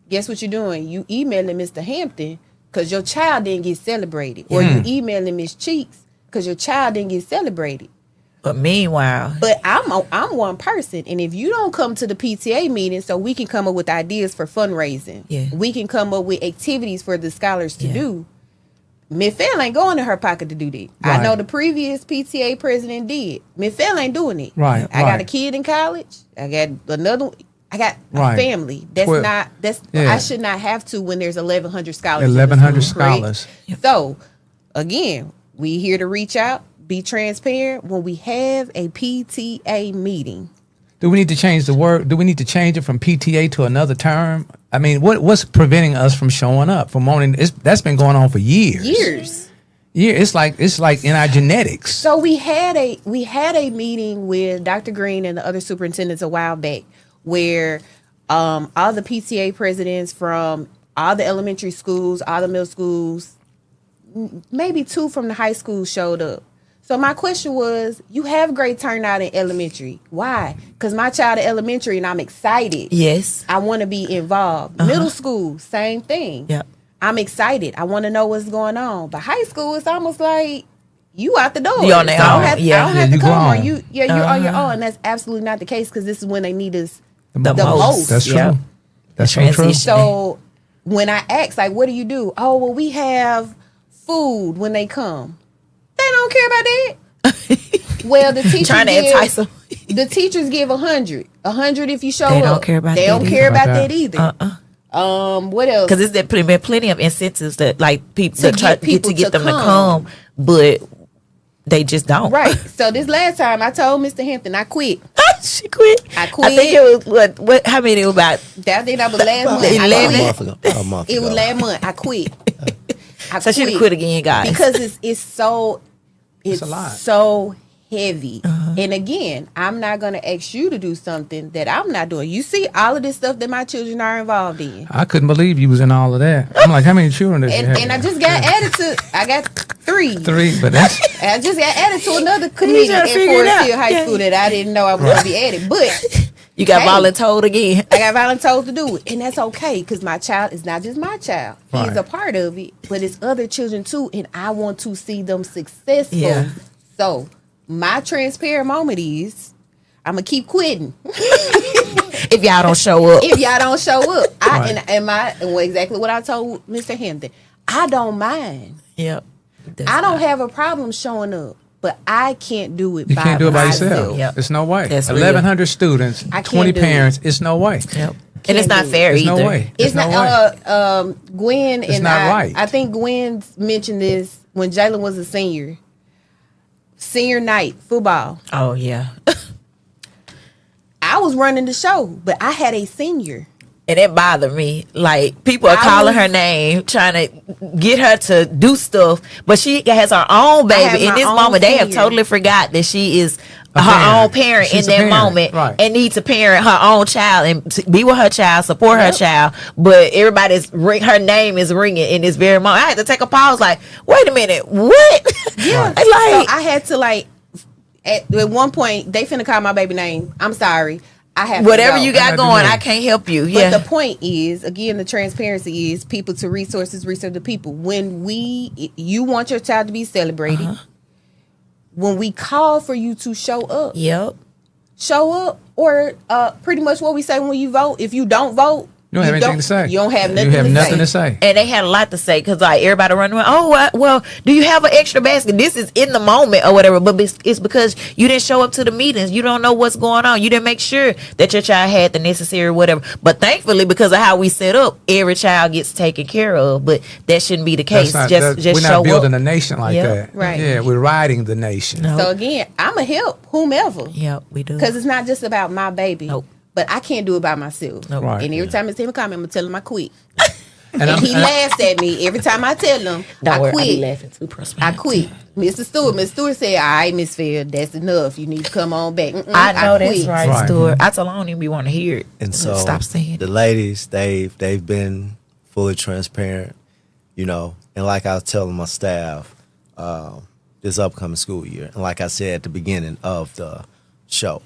[SPEAKER 4] guess what you're doing? You emailing Mr. Hampton because your child didn't get celebrated. Or you emailing Miss Cheeks because your child didn't get celebrated.
[SPEAKER 2] But meanwhile,
[SPEAKER 4] But I'm one person, and if you don't come to the PTA meeting so we can come up with ideas for fundraising,
[SPEAKER 2] Yeah.
[SPEAKER 4] we can come up with activities for the scholars to
[SPEAKER 2] Yeah.
[SPEAKER 4] do. Miss Fell ain't going in her pocket to do that. I
[SPEAKER 1] Right.
[SPEAKER 4] know the previous PTA president did. Miss Fell ain't doing it.
[SPEAKER 1] Right,
[SPEAKER 4] I got
[SPEAKER 1] right.
[SPEAKER 4] a kid in college. I got another. I got
[SPEAKER 1] Right.
[SPEAKER 4] a family. That's
[SPEAKER 1] 12.
[SPEAKER 4] not. That's
[SPEAKER 1] Yeah.
[SPEAKER 4] I should not have to when there's 1,100 scholars. in the
[SPEAKER 1] 1,100
[SPEAKER 4] school, correct?
[SPEAKER 1] scholars.
[SPEAKER 4] So, again, we here to reach out, be transparent. When we have a PTA meeting,
[SPEAKER 1] Do we need to change the word? Do we need to change it from PTA to another term? I mean, what's preventing us from showing up? From wanting? That's been going on for years. Yeah, it's like in our genetics.
[SPEAKER 4] So we had a meeting with Dr. Green and the other superintendents a while back, where all the PTA presidents from all the elementary schools, all the middle schools, maybe 2 from the high school showed up. So my question was, you have great turnout in elementary. Why? Because my child in elementary and I'm excited.
[SPEAKER 2] yes.
[SPEAKER 4] I want to be involved. Middle school, same thing.
[SPEAKER 2] Yep.
[SPEAKER 4] I'm excited. I want to know what's going on. But high school, it's almost like you out the door.
[SPEAKER 2] You on their
[SPEAKER 4] So I don't
[SPEAKER 2] own.
[SPEAKER 4] have,
[SPEAKER 2] Yeah.
[SPEAKER 4] I don't
[SPEAKER 1] Yeah,
[SPEAKER 4] have to
[SPEAKER 1] you
[SPEAKER 4] come. Or
[SPEAKER 1] grown.
[SPEAKER 4] you're on your own. And that's absolutely not the case because this is when they need us
[SPEAKER 2] The
[SPEAKER 4] the
[SPEAKER 2] most.
[SPEAKER 4] most.
[SPEAKER 1] That's true.
[SPEAKER 2] Yep.
[SPEAKER 1] That's so true.
[SPEAKER 2] transition.
[SPEAKER 4] So when I ask, like, what do you do? Oh, well, we have food when they come. They don't care about that. Well, the teachers
[SPEAKER 2] Trying to entice them.
[SPEAKER 4] The teachers give 100. 100 if you show
[SPEAKER 2] They
[SPEAKER 4] up.
[SPEAKER 2] don't care about
[SPEAKER 4] They
[SPEAKER 2] that
[SPEAKER 4] don't care
[SPEAKER 1] either.
[SPEAKER 4] about
[SPEAKER 1] About
[SPEAKER 4] that either. What else?
[SPEAKER 2] Because there's been plenty of incentives that like people
[SPEAKER 4] To
[SPEAKER 2] to try
[SPEAKER 4] get people
[SPEAKER 2] to get
[SPEAKER 4] to
[SPEAKER 2] them to
[SPEAKER 4] come.
[SPEAKER 2] come, but they just don't.
[SPEAKER 4] Right. So this last time I told Mr. Hampton I quit.
[SPEAKER 2] She quit.
[SPEAKER 4] I
[SPEAKER 2] I
[SPEAKER 4] quit.
[SPEAKER 2] think it was what? How many? It was about
[SPEAKER 4] That was last month. I
[SPEAKER 2] 11.
[SPEAKER 4] quit.
[SPEAKER 3] A month
[SPEAKER 4] It
[SPEAKER 3] ago.
[SPEAKER 4] was last month. I quit. I
[SPEAKER 2] so she quit again, guys.
[SPEAKER 4] because it's so
[SPEAKER 1] a lot.
[SPEAKER 4] so heavy. And again, I'm not gonna ask you to do something that I'm not doing. You see all of this stuff that my children are involved in.
[SPEAKER 1] I couldn't believe you was in all of that. I'm like, how many children does you have?
[SPEAKER 4] And I just got added to. I got 3.
[SPEAKER 1] 3, but that's
[SPEAKER 4] And I just got added to another committee
[SPEAKER 2] trying
[SPEAKER 4] at
[SPEAKER 2] to figure it
[SPEAKER 4] Forest
[SPEAKER 2] out.
[SPEAKER 4] Hill High
[SPEAKER 2] Yeah.
[SPEAKER 4] School that I didn't know I was going to be added. But
[SPEAKER 2] you got
[SPEAKER 4] Hey.
[SPEAKER 2] voluntold again.
[SPEAKER 4] I got volunteered to do it. And that's okay because my child is not just my child. He's
[SPEAKER 1] Right.
[SPEAKER 4] a part of it, but it's other children too. And I want to see them successful.
[SPEAKER 2] Yeah.
[SPEAKER 4] So my transparent moment is I'm going to keep quitting
[SPEAKER 2] If y'all don't show up,
[SPEAKER 4] if y'all don't show up.
[SPEAKER 1] Right.
[SPEAKER 4] And exactly what I told Mr. Hampton. I don't mind.
[SPEAKER 2] yep.
[SPEAKER 4] I don't have a problem showing up, but I can't do it
[SPEAKER 1] you
[SPEAKER 4] by
[SPEAKER 1] can't do it by
[SPEAKER 4] myself.
[SPEAKER 1] yourself.
[SPEAKER 2] Yep.
[SPEAKER 1] It's no way.
[SPEAKER 2] That's real.
[SPEAKER 1] 1,100 students,
[SPEAKER 4] I can't
[SPEAKER 1] 20
[SPEAKER 4] do it.
[SPEAKER 1] parents. It's no way.
[SPEAKER 2] Yep. And it's not
[SPEAKER 4] do it.
[SPEAKER 2] fair
[SPEAKER 1] There's
[SPEAKER 2] either.
[SPEAKER 1] no way.
[SPEAKER 4] It's
[SPEAKER 1] There's
[SPEAKER 4] not.
[SPEAKER 1] no way.
[SPEAKER 4] Gwen
[SPEAKER 1] It's
[SPEAKER 4] and
[SPEAKER 1] not
[SPEAKER 4] I.
[SPEAKER 1] right.
[SPEAKER 4] I think Gwen mentioned this when Jalen was a senior. Senior night football.
[SPEAKER 2] Oh yeah.
[SPEAKER 4] I was running the show, but I had a senior.
[SPEAKER 2] And it bothered me. Like people are
[SPEAKER 4] I
[SPEAKER 2] calling
[SPEAKER 4] was-
[SPEAKER 2] her name, trying to get her to do stuff, but she has her own
[SPEAKER 4] I have
[SPEAKER 2] baby. In
[SPEAKER 4] my
[SPEAKER 2] this
[SPEAKER 4] own
[SPEAKER 2] moment, they have
[SPEAKER 4] senior.
[SPEAKER 2] totally forgot that she is her own parent in
[SPEAKER 1] She's a
[SPEAKER 2] that
[SPEAKER 1] parent,
[SPEAKER 2] moment
[SPEAKER 1] right.
[SPEAKER 2] and need to parent her own child and be with her child, support her child, but her name is ringing in this very moment. I had to take a pause, like, wait a minute, what?
[SPEAKER 4] Yeah.
[SPEAKER 2] Like,
[SPEAKER 4] So I had to at one point they finna call my baby name. I'm sorry. I have
[SPEAKER 2] whatever
[SPEAKER 4] to go.
[SPEAKER 2] you got
[SPEAKER 1] I
[SPEAKER 2] going,
[SPEAKER 1] do.
[SPEAKER 2] I can't help you.
[SPEAKER 4] But
[SPEAKER 2] Yeah.
[SPEAKER 4] the point is, again, the transparency is people to resources, research to people. When you want your child to be celebrated, when we call for you to show up, show up, or pretty much what we say when you vote. If you don't vote,
[SPEAKER 1] You don't have anything to say.
[SPEAKER 4] You don't have nothing.
[SPEAKER 1] You have nothing to
[SPEAKER 4] say.
[SPEAKER 1] say.
[SPEAKER 2] And they had a lot to say because like everybody running around. Well, do you have an extra basket? This is in the moment or whatever. But it's because you didn't show up to the meetings. You don't know what's going on. You didn't make sure that your child had the necessary whatever. But thankfully, because of how we set up, every child gets taken care of. But that shouldn't be the case. Just
[SPEAKER 1] we're
[SPEAKER 2] show
[SPEAKER 1] not building
[SPEAKER 2] up.
[SPEAKER 1] a nation like that.
[SPEAKER 4] Right.
[SPEAKER 1] Yeah, we're riding the nation.
[SPEAKER 2] No.
[SPEAKER 4] So again, I'ma help whomever.
[SPEAKER 2] Yeah, we do.
[SPEAKER 4] Because it's not just about my baby.
[SPEAKER 2] Nope.
[SPEAKER 4] But I can't do it by myself.
[SPEAKER 2] Nope.
[SPEAKER 1] Right.
[SPEAKER 4] And every time it's him coming, I'm gonna tell him I quit.
[SPEAKER 1] And
[SPEAKER 4] He laughs at me every time I tell him I
[SPEAKER 2] I be
[SPEAKER 4] quit.
[SPEAKER 2] laughing too.
[SPEAKER 4] I quit. Mr. Stewart said, all right, Miss Field, that's enough. You need to come on back.
[SPEAKER 2] I know that's
[SPEAKER 4] quit.
[SPEAKER 2] right,
[SPEAKER 1] Right.
[SPEAKER 2] Stuart. I told her I don't even be want to hear it.
[SPEAKER 3] And so
[SPEAKER 2] Stop saying
[SPEAKER 3] the
[SPEAKER 2] it.
[SPEAKER 3] ladies, they've been fully transparent, and like I was telling my staff, this upcoming school year, and like I said at the beginning of the show,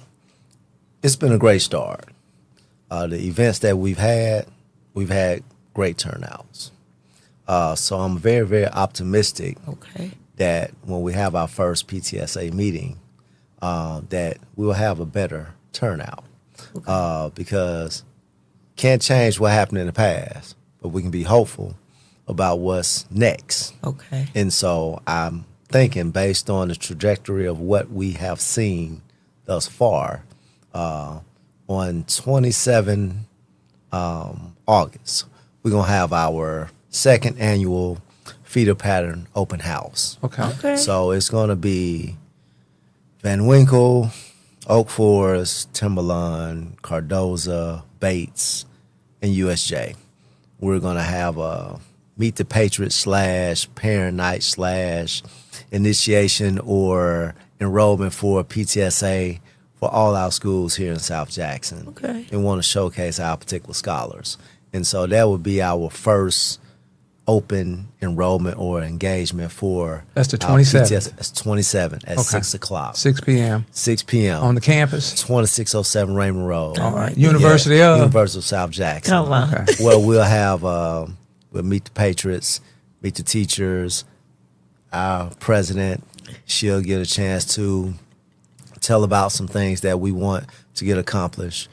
[SPEAKER 3] it's been a great start. The events that we've had great turnouts. So I'm very, very optimistic
[SPEAKER 2] Okay.
[SPEAKER 3] that when we have our first PTSA meeting, that we will have a better turnout. Because can't change what happened in the past, but we can be hopeful about what's next.
[SPEAKER 2] Okay.
[SPEAKER 3] And so I'm thinking, based on the trajectory of what we have seen thus far, on 27 August, we're going to have our second annual feeder pattern open house.
[SPEAKER 1] Okay.
[SPEAKER 2] Okay.
[SPEAKER 3] So it's going to be Van Winkle, Oak Forest, Timberland, Cardoza, Bates, and USJ. We're going to have a Meet the Patriots / parent night / initiation or enrollment for PTSA for all our schools here in South Jackson.
[SPEAKER 2] Okay.
[SPEAKER 3] And want to showcase our particular scholars. And so that would be our first open enrollment or engagement for
[SPEAKER 1] That's the
[SPEAKER 3] our
[SPEAKER 1] 27th.
[SPEAKER 3] PTSA. It's 27 at
[SPEAKER 1] Okay.
[SPEAKER 3] 6 o'clock.
[SPEAKER 1] 6 p.m.
[SPEAKER 3] 6 p.m.
[SPEAKER 1] on the campus.
[SPEAKER 3] 2607 Raymond Road.
[SPEAKER 1] All right. University of.
[SPEAKER 3] University of South Jackson.
[SPEAKER 2] Come on.
[SPEAKER 1] Okay.
[SPEAKER 3] Well, we'll have we'll meet the Patriots, meet the teachers, our president. She'll get a chance to tell about some things that we want to get accomplished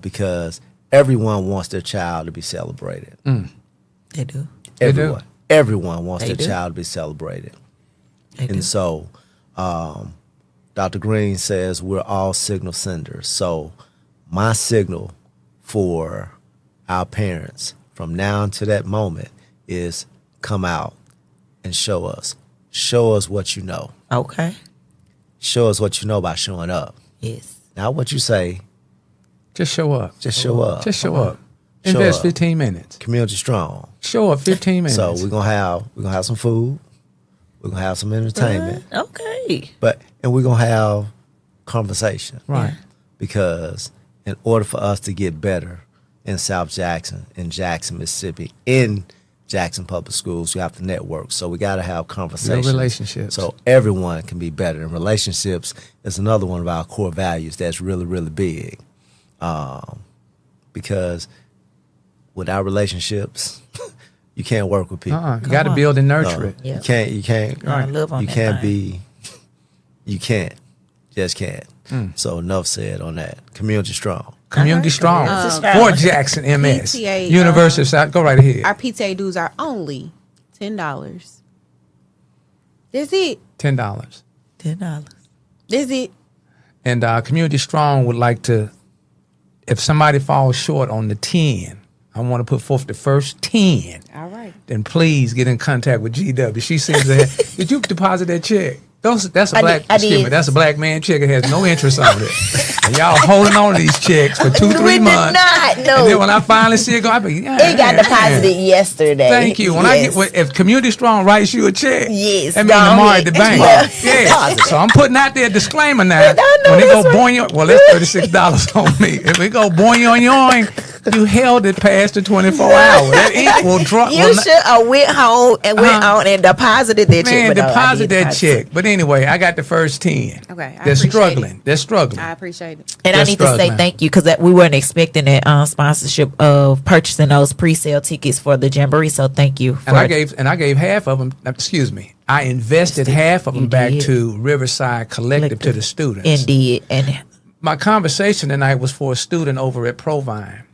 [SPEAKER 3] because everyone wants their child to be celebrated.
[SPEAKER 2] They do.
[SPEAKER 1] They do.
[SPEAKER 3] Everyone. Everyone wants
[SPEAKER 2] They
[SPEAKER 3] their
[SPEAKER 2] do.
[SPEAKER 3] child to be celebrated.
[SPEAKER 2] They do.
[SPEAKER 3] And so Dr. Green says we're all signal senders. So my signal for our parents from now to that moment is come out and show us. Show us what you know.
[SPEAKER 2] Okay.
[SPEAKER 3] Show us what you know by showing up.
[SPEAKER 2] Yes.
[SPEAKER 3] Not what you say,
[SPEAKER 1] Just show up.
[SPEAKER 3] just show up.
[SPEAKER 1] Just show up.
[SPEAKER 3] Show
[SPEAKER 1] Invest
[SPEAKER 3] up.
[SPEAKER 1] 15 minutes.
[SPEAKER 3] Community strong.
[SPEAKER 1] Show up 15 minutes.
[SPEAKER 3] So we're gonna have some food, we're gonna have some entertainment,
[SPEAKER 2] Okay.
[SPEAKER 3] and we're gonna have conversation.
[SPEAKER 1] right.
[SPEAKER 3] Because in order for us to get better in South Jackson, in Jackson, Mississippi, in Jackson Public Schools, you have to network. So we got to have conversations.
[SPEAKER 1] relationships.
[SPEAKER 3] So everyone can be better. And relationships is another one of our core values that's really, really big. Because without relationships, you can't work with people.
[SPEAKER 1] You got to build and nurture
[SPEAKER 3] No,
[SPEAKER 1] it.
[SPEAKER 2] Yeah.
[SPEAKER 3] You can't,
[SPEAKER 2] I love on
[SPEAKER 3] you
[SPEAKER 2] that
[SPEAKER 3] can't
[SPEAKER 2] thing.
[SPEAKER 3] you can't, just can't. So enough said on that. Community strong.
[SPEAKER 1] Community strong.
[SPEAKER 2] Strong.
[SPEAKER 1] Fort Jackson, MS.
[SPEAKER 4] PTA,
[SPEAKER 1] University of South. Go right ahead.
[SPEAKER 4] Our PTA dues are only $10. That's it.
[SPEAKER 1] $10.
[SPEAKER 2] $10.
[SPEAKER 4] That's it.
[SPEAKER 1] And Community Strong would like to, if somebody falls short on the 10, I want to put forth the first 10.
[SPEAKER 4] All right.
[SPEAKER 1] Then please get in contact with GW. She seems to have, did you deposit that check? That's a black. Excuse me. That's a black man check. It has no interest on it. And y'all holding on to these checks for 2-3 months.
[SPEAKER 2] Not, no.
[SPEAKER 1] And then when I finally see it go, I be.
[SPEAKER 2] It got deposited yesterday.
[SPEAKER 1] Thank you. When if Community Strong writes you a check,
[SPEAKER 2] yes,
[SPEAKER 1] that means tomorrow at the bank. Yeah. So I'm putting out there a disclaimer now. When they go boing, well, that's $36 on me. If we go boing, you held it past the 24 hours. That ink will drop.
[SPEAKER 2] You should have went home and went on and deposited that check.
[SPEAKER 1] Man, deposit that check. But anyway, I got the first 10.
[SPEAKER 4] Okay,
[SPEAKER 1] They're struggling. They're struggling.
[SPEAKER 4] I appreciate it.
[SPEAKER 2] And I need to say thank you because we weren't expecting that sponsorship of purchasing those pre-sale tickets for the Jamboree. So thank you.
[SPEAKER 1] And I gave half of them. Excuse me. I invested half of them back to Riverside Collective to the students.
[SPEAKER 2] Indeed. And
[SPEAKER 1] my conversation tonight was for a student over at Provine.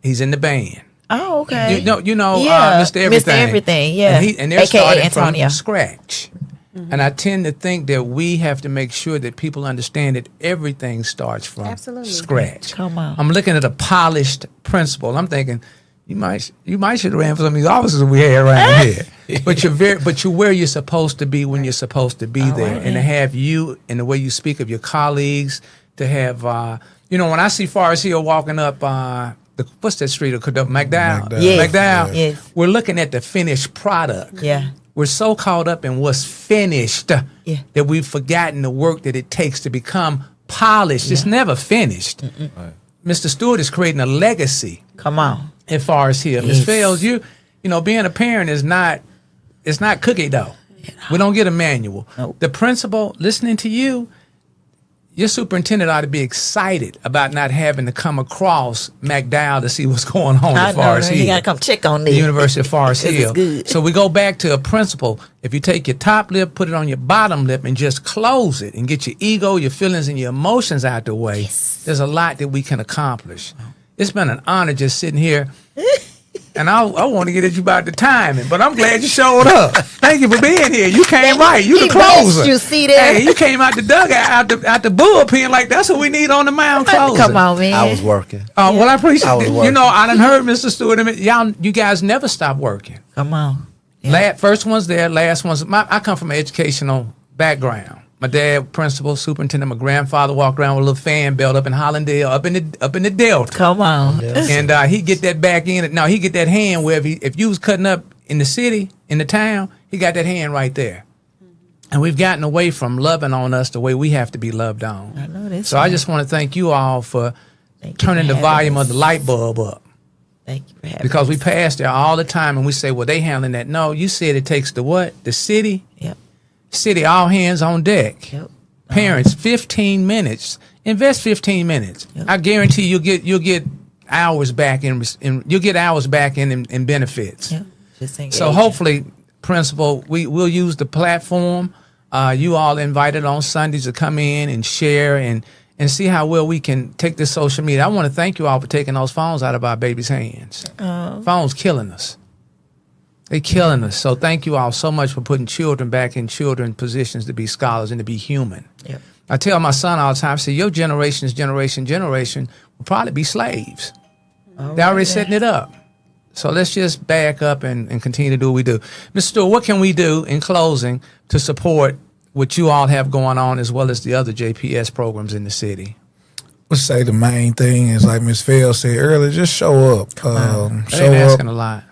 [SPEAKER 1] He's in the band.
[SPEAKER 2] Oh, okay.
[SPEAKER 1] You know, Mr. Everything.
[SPEAKER 2] Mr. Everything, yeah.
[SPEAKER 1] And they're
[SPEAKER 2] AKA
[SPEAKER 1] starting
[SPEAKER 2] Antonio.
[SPEAKER 1] from scratch. Mm-hmm. And I tend to think that we have to make sure that people understand that everything starts from scratch.
[SPEAKER 2] Come on.
[SPEAKER 1] I'm looking at a polished principle. I'm thinking, you might should have ran for some of these officers we had around here. But you're where you're supposed to be when you're supposed to be there. Right, and to have you and the way you speak of your colleagues, to have when I see Forest Hill walking up what's that street? McDowell.
[SPEAKER 2] Yes.
[SPEAKER 1] McDowell.
[SPEAKER 2] Yes.
[SPEAKER 1] We're looking at the finished product.
[SPEAKER 2] Yeah.
[SPEAKER 1] We're so caught up in what's finished that we've forgotten the work that it takes to become polished. It's never finished. Right. Mr. Stewart is creating a legacy.
[SPEAKER 2] Come on.
[SPEAKER 1] As far as here. Ms. Fields, being a parent is not cookie dough. We don't get a manual.
[SPEAKER 2] Nope.
[SPEAKER 1] The principal, listening to you, your superintendent ought to be excited about not having to come across McDowell to see what's going on at Forest Hill.
[SPEAKER 2] You got to come check on this.
[SPEAKER 1] The University of Forest Hill.
[SPEAKER 2] Good.
[SPEAKER 1] So we go back to a principle. If you take your top lip, put it on your bottom lip, and just close it and get your ego, your feelings, and your emotions out the way, there's a lot that we can accomplish. It's been an honor just sitting here. And I want to get at you about the timing, but I'm glad you showed up. Thank you for being here. You came right. You the closer.
[SPEAKER 2] You see that?
[SPEAKER 1] Hey, you came out the dugout, out the bullpen like that's what we need on the mound closing.
[SPEAKER 2] Come on, man.
[SPEAKER 3] I was working.
[SPEAKER 1] Well, I appreciate
[SPEAKER 3] I was
[SPEAKER 1] it.
[SPEAKER 3] working.
[SPEAKER 1] I done heard Mr. Stewart. You guys never stop working.
[SPEAKER 2] Come on. Yeah.
[SPEAKER 1] First one's there, last one's. I come from an educational background. My dad, principal, superintendent. My grandfather walked around with a little fan belt up in Hollandale, up in the Delta.
[SPEAKER 2] Come on.
[SPEAKER 3] Yeah.
[SPEAKER 1] And he get that back in. Now he get that hand where if you was cutting up in the city, in the town, he got that hand right there. And we've gotten away from loving on us the way we have to be loved on.
[SPEAKER 2] I know this.
[SPEAKER 1] So I just want to thank you all for turning the volume of the light bulb up.
[SPEAKER 2] Thank you for having
[SPEAKER 1] Because we pass there all the time and we say, well, they handling that. No, you said it takes the what? The city?
[SPEAKER 2] Yep.
[SPEAKER 1] City, all hands on deck.
[SPEAKER 2] Yep.
[SPEAKER 1] Parents, 15 minutes. Invest 15 minutes.
[SPEAKER 2] Yep.
[SPEAKER 1] I guarantee you'll get hours back in benefits.
[SPEAKER 2] Yep. Just
[SPEAKER 1] So hopefully, principal, we'll use the platform. You all invited on Sundays to come in and share and see how well we can take this social media. I want to thank you all for taking those phones out of our babies' hands. Phones killing us. They're killing us. So thank you all so much for putting children back in children positions to be scholars and to be human.
[SPEAKER 2] Yep.
[SPEAKER 1] I tell my son all the time, I say, your generation will probably be slaves. They're already setting it up. So let's just back up and continue to do what we do. Mr. Stewart, what can we do in closing to support what you all have going on as well as the other JPS programs in the city?
[SPEAKER 5] Let's say the main thing is, like Ms. Phil said earlier, just show up.
[SPEAKER 1] That ain't asking a lot.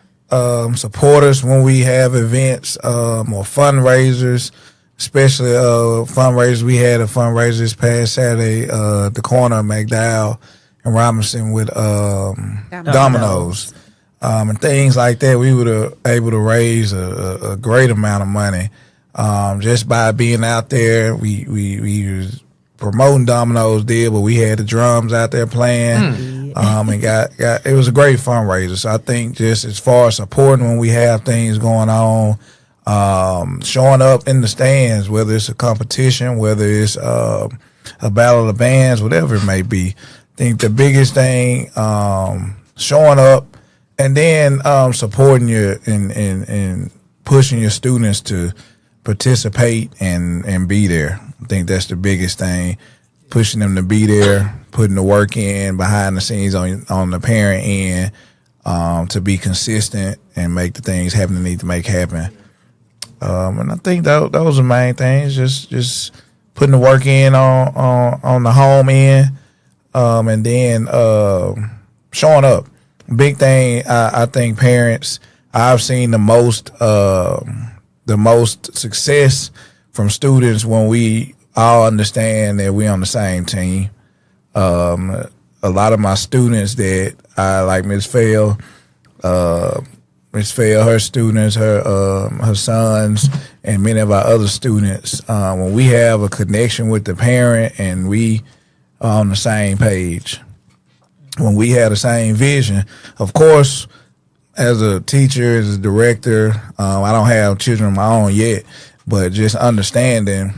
[SPEAKER 5] Support us when we have events or fundraisers, especially fundraisers. We had a fundraiser this past Saturday, the corner of McDowell and Robinson with Domino's. And things like that. We were able to raise a great amount of money just by being out there. We was promoting Domino's deal, but we had the drums out there playing. And got it was a great fundraiser. So I think just as far as supporting when we have things going on, showing up in the stands, whether it's a competition, whether it's a battle of the bands, whatever it may be. I think the biggest thing, showing up and then supporting your and pushing your students to participate and be there. I think that's the biggest thing. Pushing them to be there, putting the work in behind the scenes on the parent end to be consistent and make the things happen that need to make happen. And I think those are the main things. Just putting the work in on the home end, and then showing up. Big thing. I think parents. I've seen the most success from students when we all understand that we're on the same team. A lot of my students that I like, Miss Fail, her students, her sons, and many of our other students, when we have a connection with the parent and we are on the same page, when we have the same vision, of course, as a teacher, as a director, I don't have children of my own yet, but just understanding,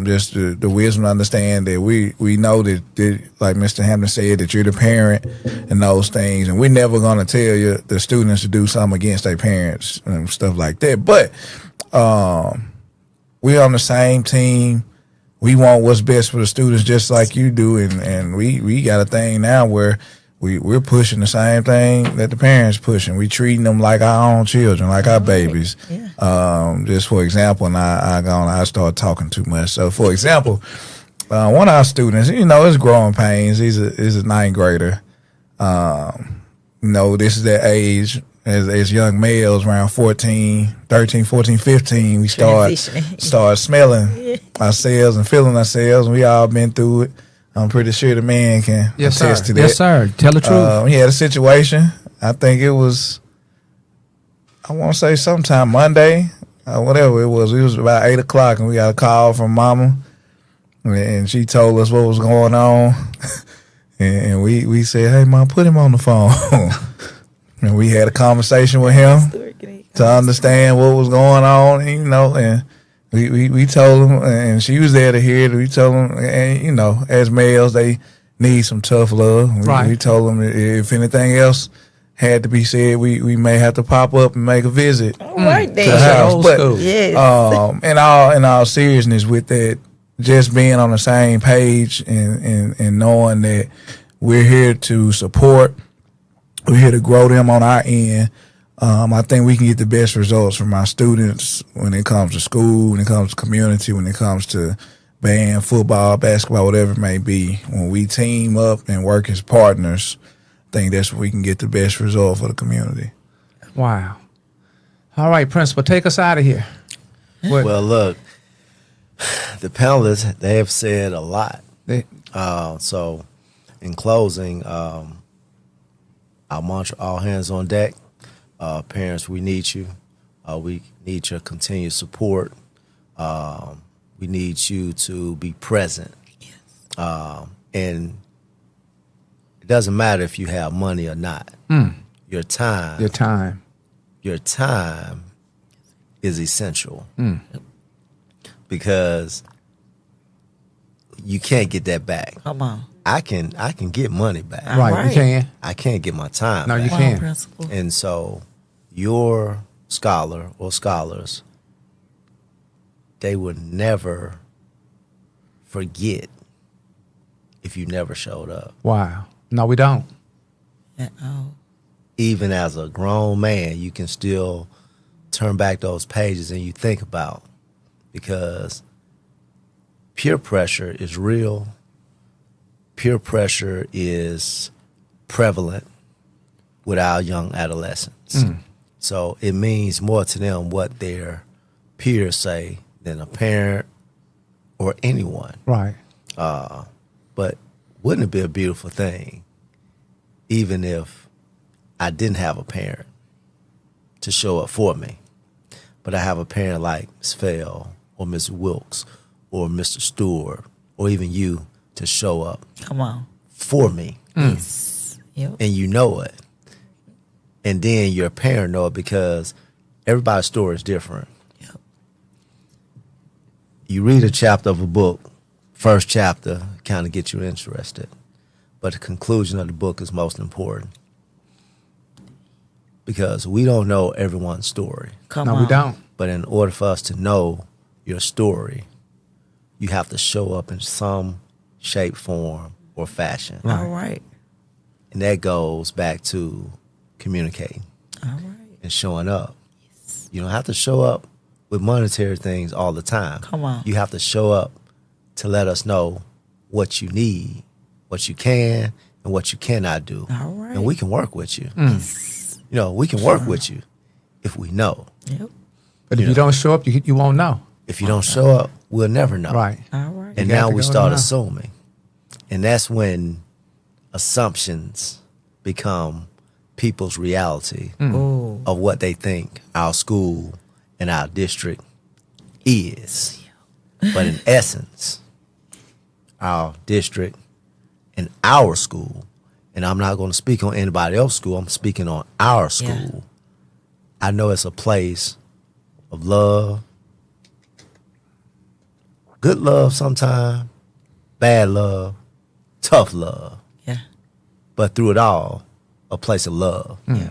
[SPEAKER 5] just the wisdom to understand that we know that, like Mr. Hampton said, that you're the parent and those things, and we're never going to tell the students to do something against their parents and stuff like that. But we're on the same team. We want what's best for the students just like you do, and we got a thing now where we're pushing the same thing that the parents pushing. We treating them like our own children, like our babies. Yeah. Just for example, and I start talking too much. So for example, one of our students, it's growing pains. He's a ninth grader. This is that age as young males around 13, 14, 15. We start smelling ourselves and feeling ourselves. And we all been through it. I'm pretty sure the man can attest to that.
[SPEAKER 1] Yes, sir. Tell the truth.
[SPEAKER 5] He had a situation. I think it was, I want to say sometime Monday, whatever it was. It was about 8 o'clock, and we got a call from Mama, and she told us what was going on. and we said, "Hey, Mom, put him on the phone." And we had a conversation with him to understand what was going on, and we told him, and she was there to hear it. We told him, and as males, they need some tough love. We told them if anything else had to be said, we may have to pop up and make a visit to the house. But yes. In all seriousness, with that, just being on the same page and knowing that we're here to support, we're here to grow them on our end. I think we can get the best results from our students when it comes to school, when it comes to community, when it comes to band, football, basketball, whatever it may be. When we team up and work as partners, I think that's where we can get the best result for the community.
[SPEAKER 1] Wow. All right, Principal, take us out of here.
[SPEAKER 3] Well, look, the panelists, they have said a lot. So in closing, our mantra, all hands on deck. Parents, we need you. We need your continued support. We need you to be present. Yes. And it doesn't matter if you have money or not. Your time is essential. Because you can't get that back.
[SPEAKER 2] Come on.
[SPEAKER 3] I can get money back.
[SPEAKER 1] Right, you can.
[SPEAKER 3] I can't get my time
[SPEAKER 1] No,
[SPEAKER 3] back.
[SPEAKER 1] you can't.
[SPEAKER 2] Principal.
[SPEAKER 3] And so your scholar or scholars, they would never forget if you never showed up.
[SPEAKER 1] Wow. No, we don't.
[SPEAKER 3] Even as a grown man, you can still turn back those pages and you think about, because peer pressure is real. Peer pressure is prevalent with our young adolescents. So it means more to them what their peers say than a parent or anyone.
[SPEAKER 1] Right.
[SPEAKER 3] But wouldn't it be a beautiful thing, even if I didn't have a parent to show up for me, but I have a parent like Ms. Fell or Ms. Wilkes or Mr. Stewart or even you to show up for me.
[SPEAKER 2] Yes. Yep.
[SPEAKER 3] And you know it. And then your parent know it, because everybody's story is different.
[SPEAKER 2] Yep.
[SPEAKER 3] You read a chapter of a book, first chapter kind of gets you interested, but the conclusion of the book is most important, because we don't know everyone's story.
[SPEAKER 1] No, we don't.
[SPEAKER 3] But in order for us to know your story, you have to show up in some shape, form, or fashion.
[SPEAKER 2] All right.
[SPEAKER 3] And that goes back to communicating
[SPEAKER 2] All right.
[SPEAKER 3] and showing up. Yes. You don't have to show up with monetary things all the time.
[SPEAKER 2] Come on.
[SPEAKER 3] You have to show up to let us know what you need, what you can, and what you cannot do.
[SPEAKER 2] All right.
[SPEAKER 3] And we can work with you. You know, we can work with you if we know.
[SPEAKER 2] Yep.
[SPEAKER 1] But if you don't show up, you won't know.
[SPEAKER 3] If you don't show up, we'll never know.
[SPEAKER 1] Right.
[SPEAKER 2] All right.
[SPEAKER 3] And
[SPEAKER 1] You got
[SPEAKER 3] now
[SPEAKER 1] to
[SPEAKER 3] we
[SPEAKER 1] go
[SPEAKER 3] start
[SPEAKER 1] now.
[SPEAKER 3] assuming. And that's when assumptions become people's reality
[SPEAKER 2] Ooh.
[SPEAKER 3] of what they think our school and our district is. But in essence, our district and our school, and I'm not going to speak on anybody else's school, I'm speaking on our school.
[SPEAKER 2] Yeah.
[SPEAKER 3] I know it's a place of love, good love sometimes, bad love, tough love,
[SPEAKER 2] Yeah.
[SPEAKER 3] but through it all, a place of love.
[SPEAKER 2] Yeah.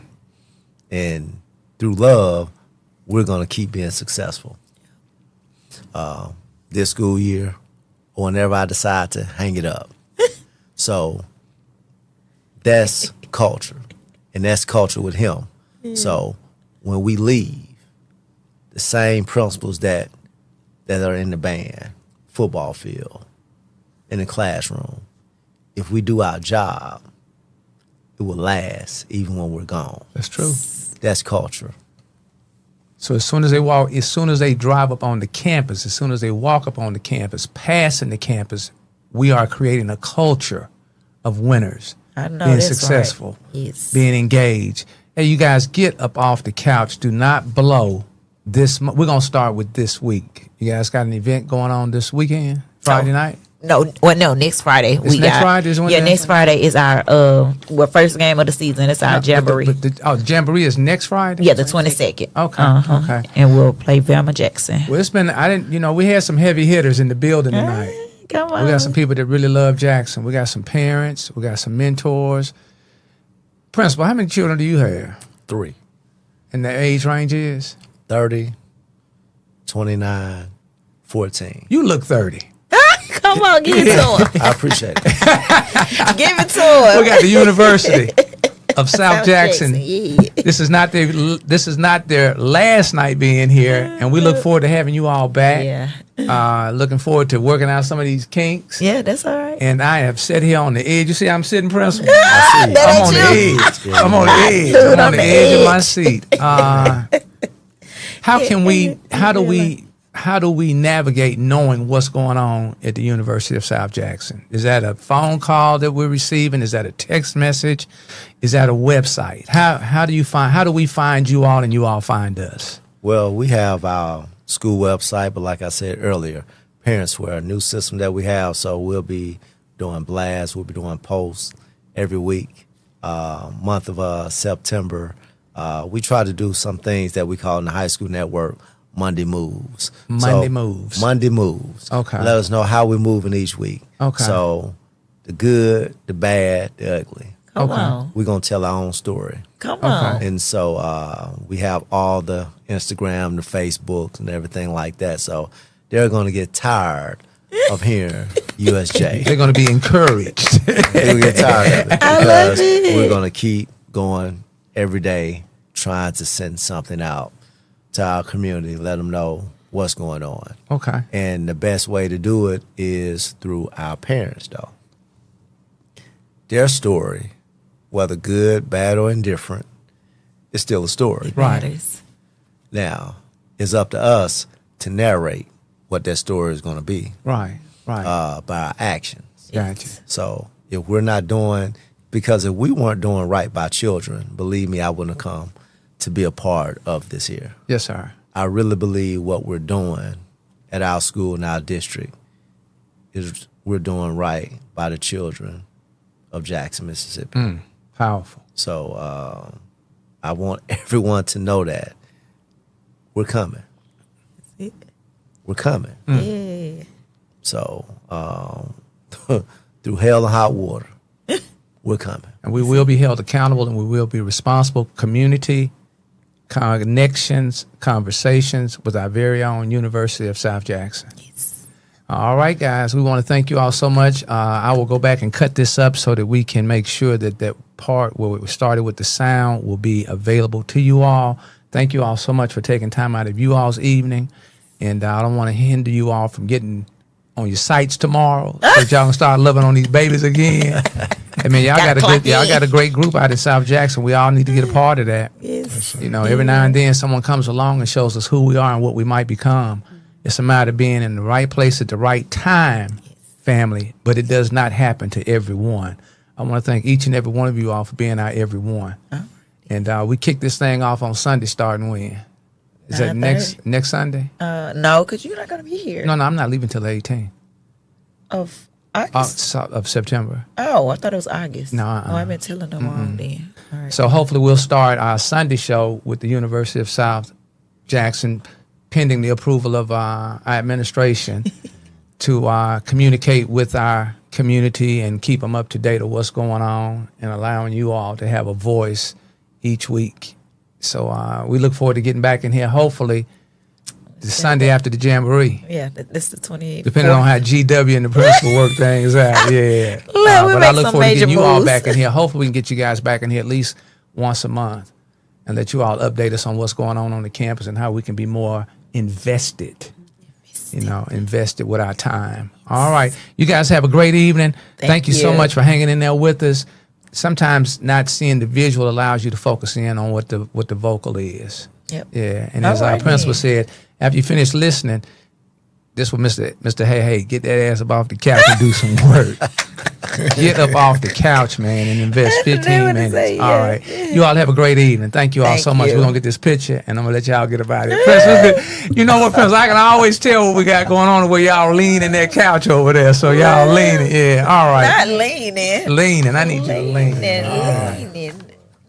[SPEAKER 3] And through love, we're going to keep being successful. This school year, or whenever I decide to hang it up. So that's culture, and that's culture with him. So when we leave, the same principles that are in the band, football field, in the classroom, if we do our job, it will last even when we're gone.
[SPEAKER 1] That's true.
[SPEAKER 3] That's culture.
[SPEAKER 1] So as soon as they walk, as soon as they drive up on the campus, as soon as they walk up on the campus, passing the campus, we are creating a culture of winners,
[SPEAKER 2] I know
[SPEAKER 1] being
[SPEAKER 2] that's
[SPEAKER 1] successful,
[SPEAKER 2] right. Yes.
[SPEAKER 1] being engaged. Hey, you guys, get up off the couch. Do not blow this. We're gonna start with this week. You guys got an event going on this weekend, Friday night?
[SPEAKER 2] No, well, no, next Friday.
[SPEAKER 1] Next Friday is when
[SPEAKER 2] yeah,
[SPEAKER 1] that-
[SPEAKER 2] next Friday is our first game of the season. It's our jamboree.
[SPEAKER 1] Jamboree is next Friday.
[SPEAKER 2] Yeah, the 22nd.
[SPEAKER 1] Okay, okay.
[SPEAKER 2] And we'll play Velma Jackson.
[SPEAKER 1] Well, it's been. I didn't. You know, we had some heavy hitters in the building tonight.
[SPEAKER 2] Come on.
[SPEAKER 1] We got some people that really love Jackson. We got some parents. We got some mentors. Principal, how many children do you have?
[SPEAKER 3] 3,
[SPEAKER 1] And the age range is?
[SPEAKER 3] 30, 29, 14.
[SPEAKER 1] You look 30.
[SPEAKER 2] Come on, give it to him.
[SPEAKER 3] I appreciate it.
[SPEAKER 2] Give it to him.
[SPEAKER 1] We got the University of South Jackson.
[SPEAKER 2] Yeah.
[SPEAKER 1] This is not their last night being here, and we look forward to having you all back.
[SPEAKER 2] Yeah.
[SPEAKER 1] Looking forward to working out some of these kinks.
[SPEAKER 2] Yeah, that's all right.
[SPEAKER 1] And I have sat here on the edge. You see, I'm sitting, Principal.
[SPEAKER 3] I see.
[SPEAKER 2] That
[SPEAKER 1] I'm on the
[SPEAKER 2] ain't
[SPEAKER 1] edge.
[SPEAKER 3] Yeah.
[SPEAKER 1] I'm on the edge.
[SPEAKER 2] Dude,
[SPEAKER 1] I'm on
[SPEAKER 2] on
[SPEAKER 1] the
[SPEAKER 2] the
[SPEAKER 1] edge of my
[SPEAKER 2] edge.
[SPEAKER 1] seat. How do we navigate knowing what's going on at the University of South Jackson? Is that a phone call that we're receiving? Is that a text message? Is that a website? How do we find you all and you all find us?
[SPEAKER 3] Well, we have our school website, but like I said earlier, ParentsWare, a new system that we have. So we'll be doing blasts, we'll be doing posts every week. Month of September, we try to do some things that we call in the high school network Monday Moves.
[SPEAKER 1] Monday Moves.
[SPEAKER 3] Monday Moves.
[SPEAKER 1] Okay.
[SPEAKER 3] Let us know how we're moving each week.
[SPEAKER 1] Okay.
[SPEAKER 3] So the good, the bad, the ugly.
[SPEAKER 2] Come
[SPEAKER 1] Okay.
[SPEAKER 2] on.
[SPEAKER 3] We're going to tell our own story.
[SPEAKER 2] Come on.
[SPEAKER 3] And so we have all the Instagram, the Facebook, and everything like that. So they're going to get tired of hearing USJ.
[SPEAKER 1] They're going to be encouraged.
[SPEAKER 3] They're going to get tired of it
[SPEAKER 2] I love
[SPEAKER 3] because
[SPEAKER 2] it.
[SPEAKER 3] we're going to keep going every day trying to send something out to our community, let them know what's going on.
[SPEAKER 1] Okay.
[SPEAKER 3] And the best way to do it is through our parents, though. Their story, whether good, bad, or indifferent, is still a story.
[SPEAKER 1] Right.
[SPEAKER 2] Matters.
[SPEAKER 3] Now, it's up to us to narrate what that story is going to be
[SPEAKER 1] Right. Right.
[SPEAKER 3] by our actions.
[SPEAKER 1] Gotcha.
[SPEAKER 3] So if we're not doing, because if we weren't doing right by children, believe me, I wouldn't have come to be a part of this here.
[SPEAKER 1] Yes, sir.
[SPEAKER 3] I really believe what we're doing at our school and our district is we're doing right by the children of Jackson, Mississippi.
[SPEAKER 1] Powerful.
[SPEAKER 3] So I want everyone to know that we're coming. We're coming.
[SPEAKER 2] Yeah.
[SPEAKER 3] So through hell and hot water, we're coming.
[SPEAKER 1] And we will be held accountable and we will be responsible. Community connections, conversations with our very own University of South Jackson.
[SPEAKER 2] Yes.
[SPEAKER 1] All right, guys, we want to thank you all so much. I will go back and cut this up so that we can make sure that that part where we started with the sound will be available to you all. Thank you all so much for taking time out of you all's evening. And I don't want to hinder you all from getting on your sites tomorrow so that y'all can start loving on these babies again. I mean, y'all got a great group out in South Jackson. We all need to get a part of that.
[SPEAKER 2] Yes.
[SPEAKER 1] You know, every now and then someone comes along and shows us who we are and what we might become. It's a matter of being in the right place at the right time, family, but it does not happen to everyone. I want to thank each and every one of you all for being our everyone. And we kick this thing off on Sunday starting when? Is that next Sunday?
[SPEAKER 2] No, because you're not going to be here.
[SPEAKER 1] No, I'm not leaving till the 18th.
[SPEAKER 2] Of August?
[SPEAKER 1] Of September.
[SPEAKER 2] Oh, I thought it was August.
[SPEAKER 1] No,
[SPEAKER 2] Oh, I've been telling them wrong then. All right.
[SPEAKER 1] So hopefully we'll start our Sunday show with the University of South Jackson, pending the approval of our administration, to communicate with our community and keep them up to date of what's going on and allowing you all to have a voice each week. So we look forward to getting back in here, hopefully, the Sunday after the Jamboree.
[SPEAKER 2] Yeah, this is the 28th.
[SPEAKER 1] Depending on how GW and the principal work things out, yeah.
[SPEAKER 2] We
[SPEAKER 1] But
[SPEAKER 2] make
[SPEAKER 1] I look
[SPEAKER 2] some
[SPEAKER 1] forward to
[SPEAKER 2] major
[SPEAKER 1] getting you all
[SPEAKER 2] moves.
[SPEAKER 1] back in here. Hopefully we can get you guys back in here at least once a month and let you all update us on what's going on the campus and how we can be more invested. You know, invested with our time. All right. You guys have a great evening. Thank you so much for hanging in there with us. Sometimes not seeing the visual allows you to focus in on what the vocal is.
[SPEAKER 2] Yep.
[SPEAKER 1] Yeah. And as our principal said, after you finish listening, this was Mr. Hey, get that ass up off the couch and do some work. Get up off the couch, man, and invest 15 minutes. All right. You all have a great evening. Thank you all so much. We're going to get this picture, and I'm going to let y'all get about it. Prince, you know what, Prince? I can always tell what we got going on the way y'all leaning that couch over there. So y'all leaning. Yeah, all right.
[SPEAKER 2] Not leaning.
[SPEAKER 1] Leaning. I need you to lean.
[SPEAKER 2] Leaning.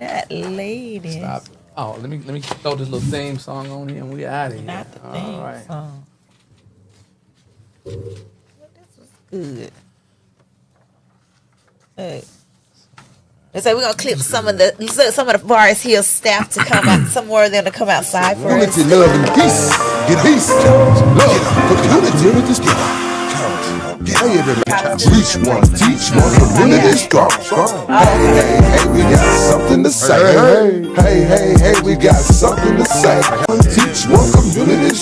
[SPEAKER 2] Not leaning.
[SPEAKER 1] Stop. Oh, let me throw this little theme song on here, and we out of here.
[SPEAKER 2] Not the theme song. This was good. Hey. They say we're gonna clip some of the Forest Hill staff to come out, some more of them to come outside for us.
[SPEAKER 6] Unity, love, and peace. Get peace, love, community. Hey, everybody, teach one, community strong. Hey, we got something to say. Hey, we got something to say. Teach one, community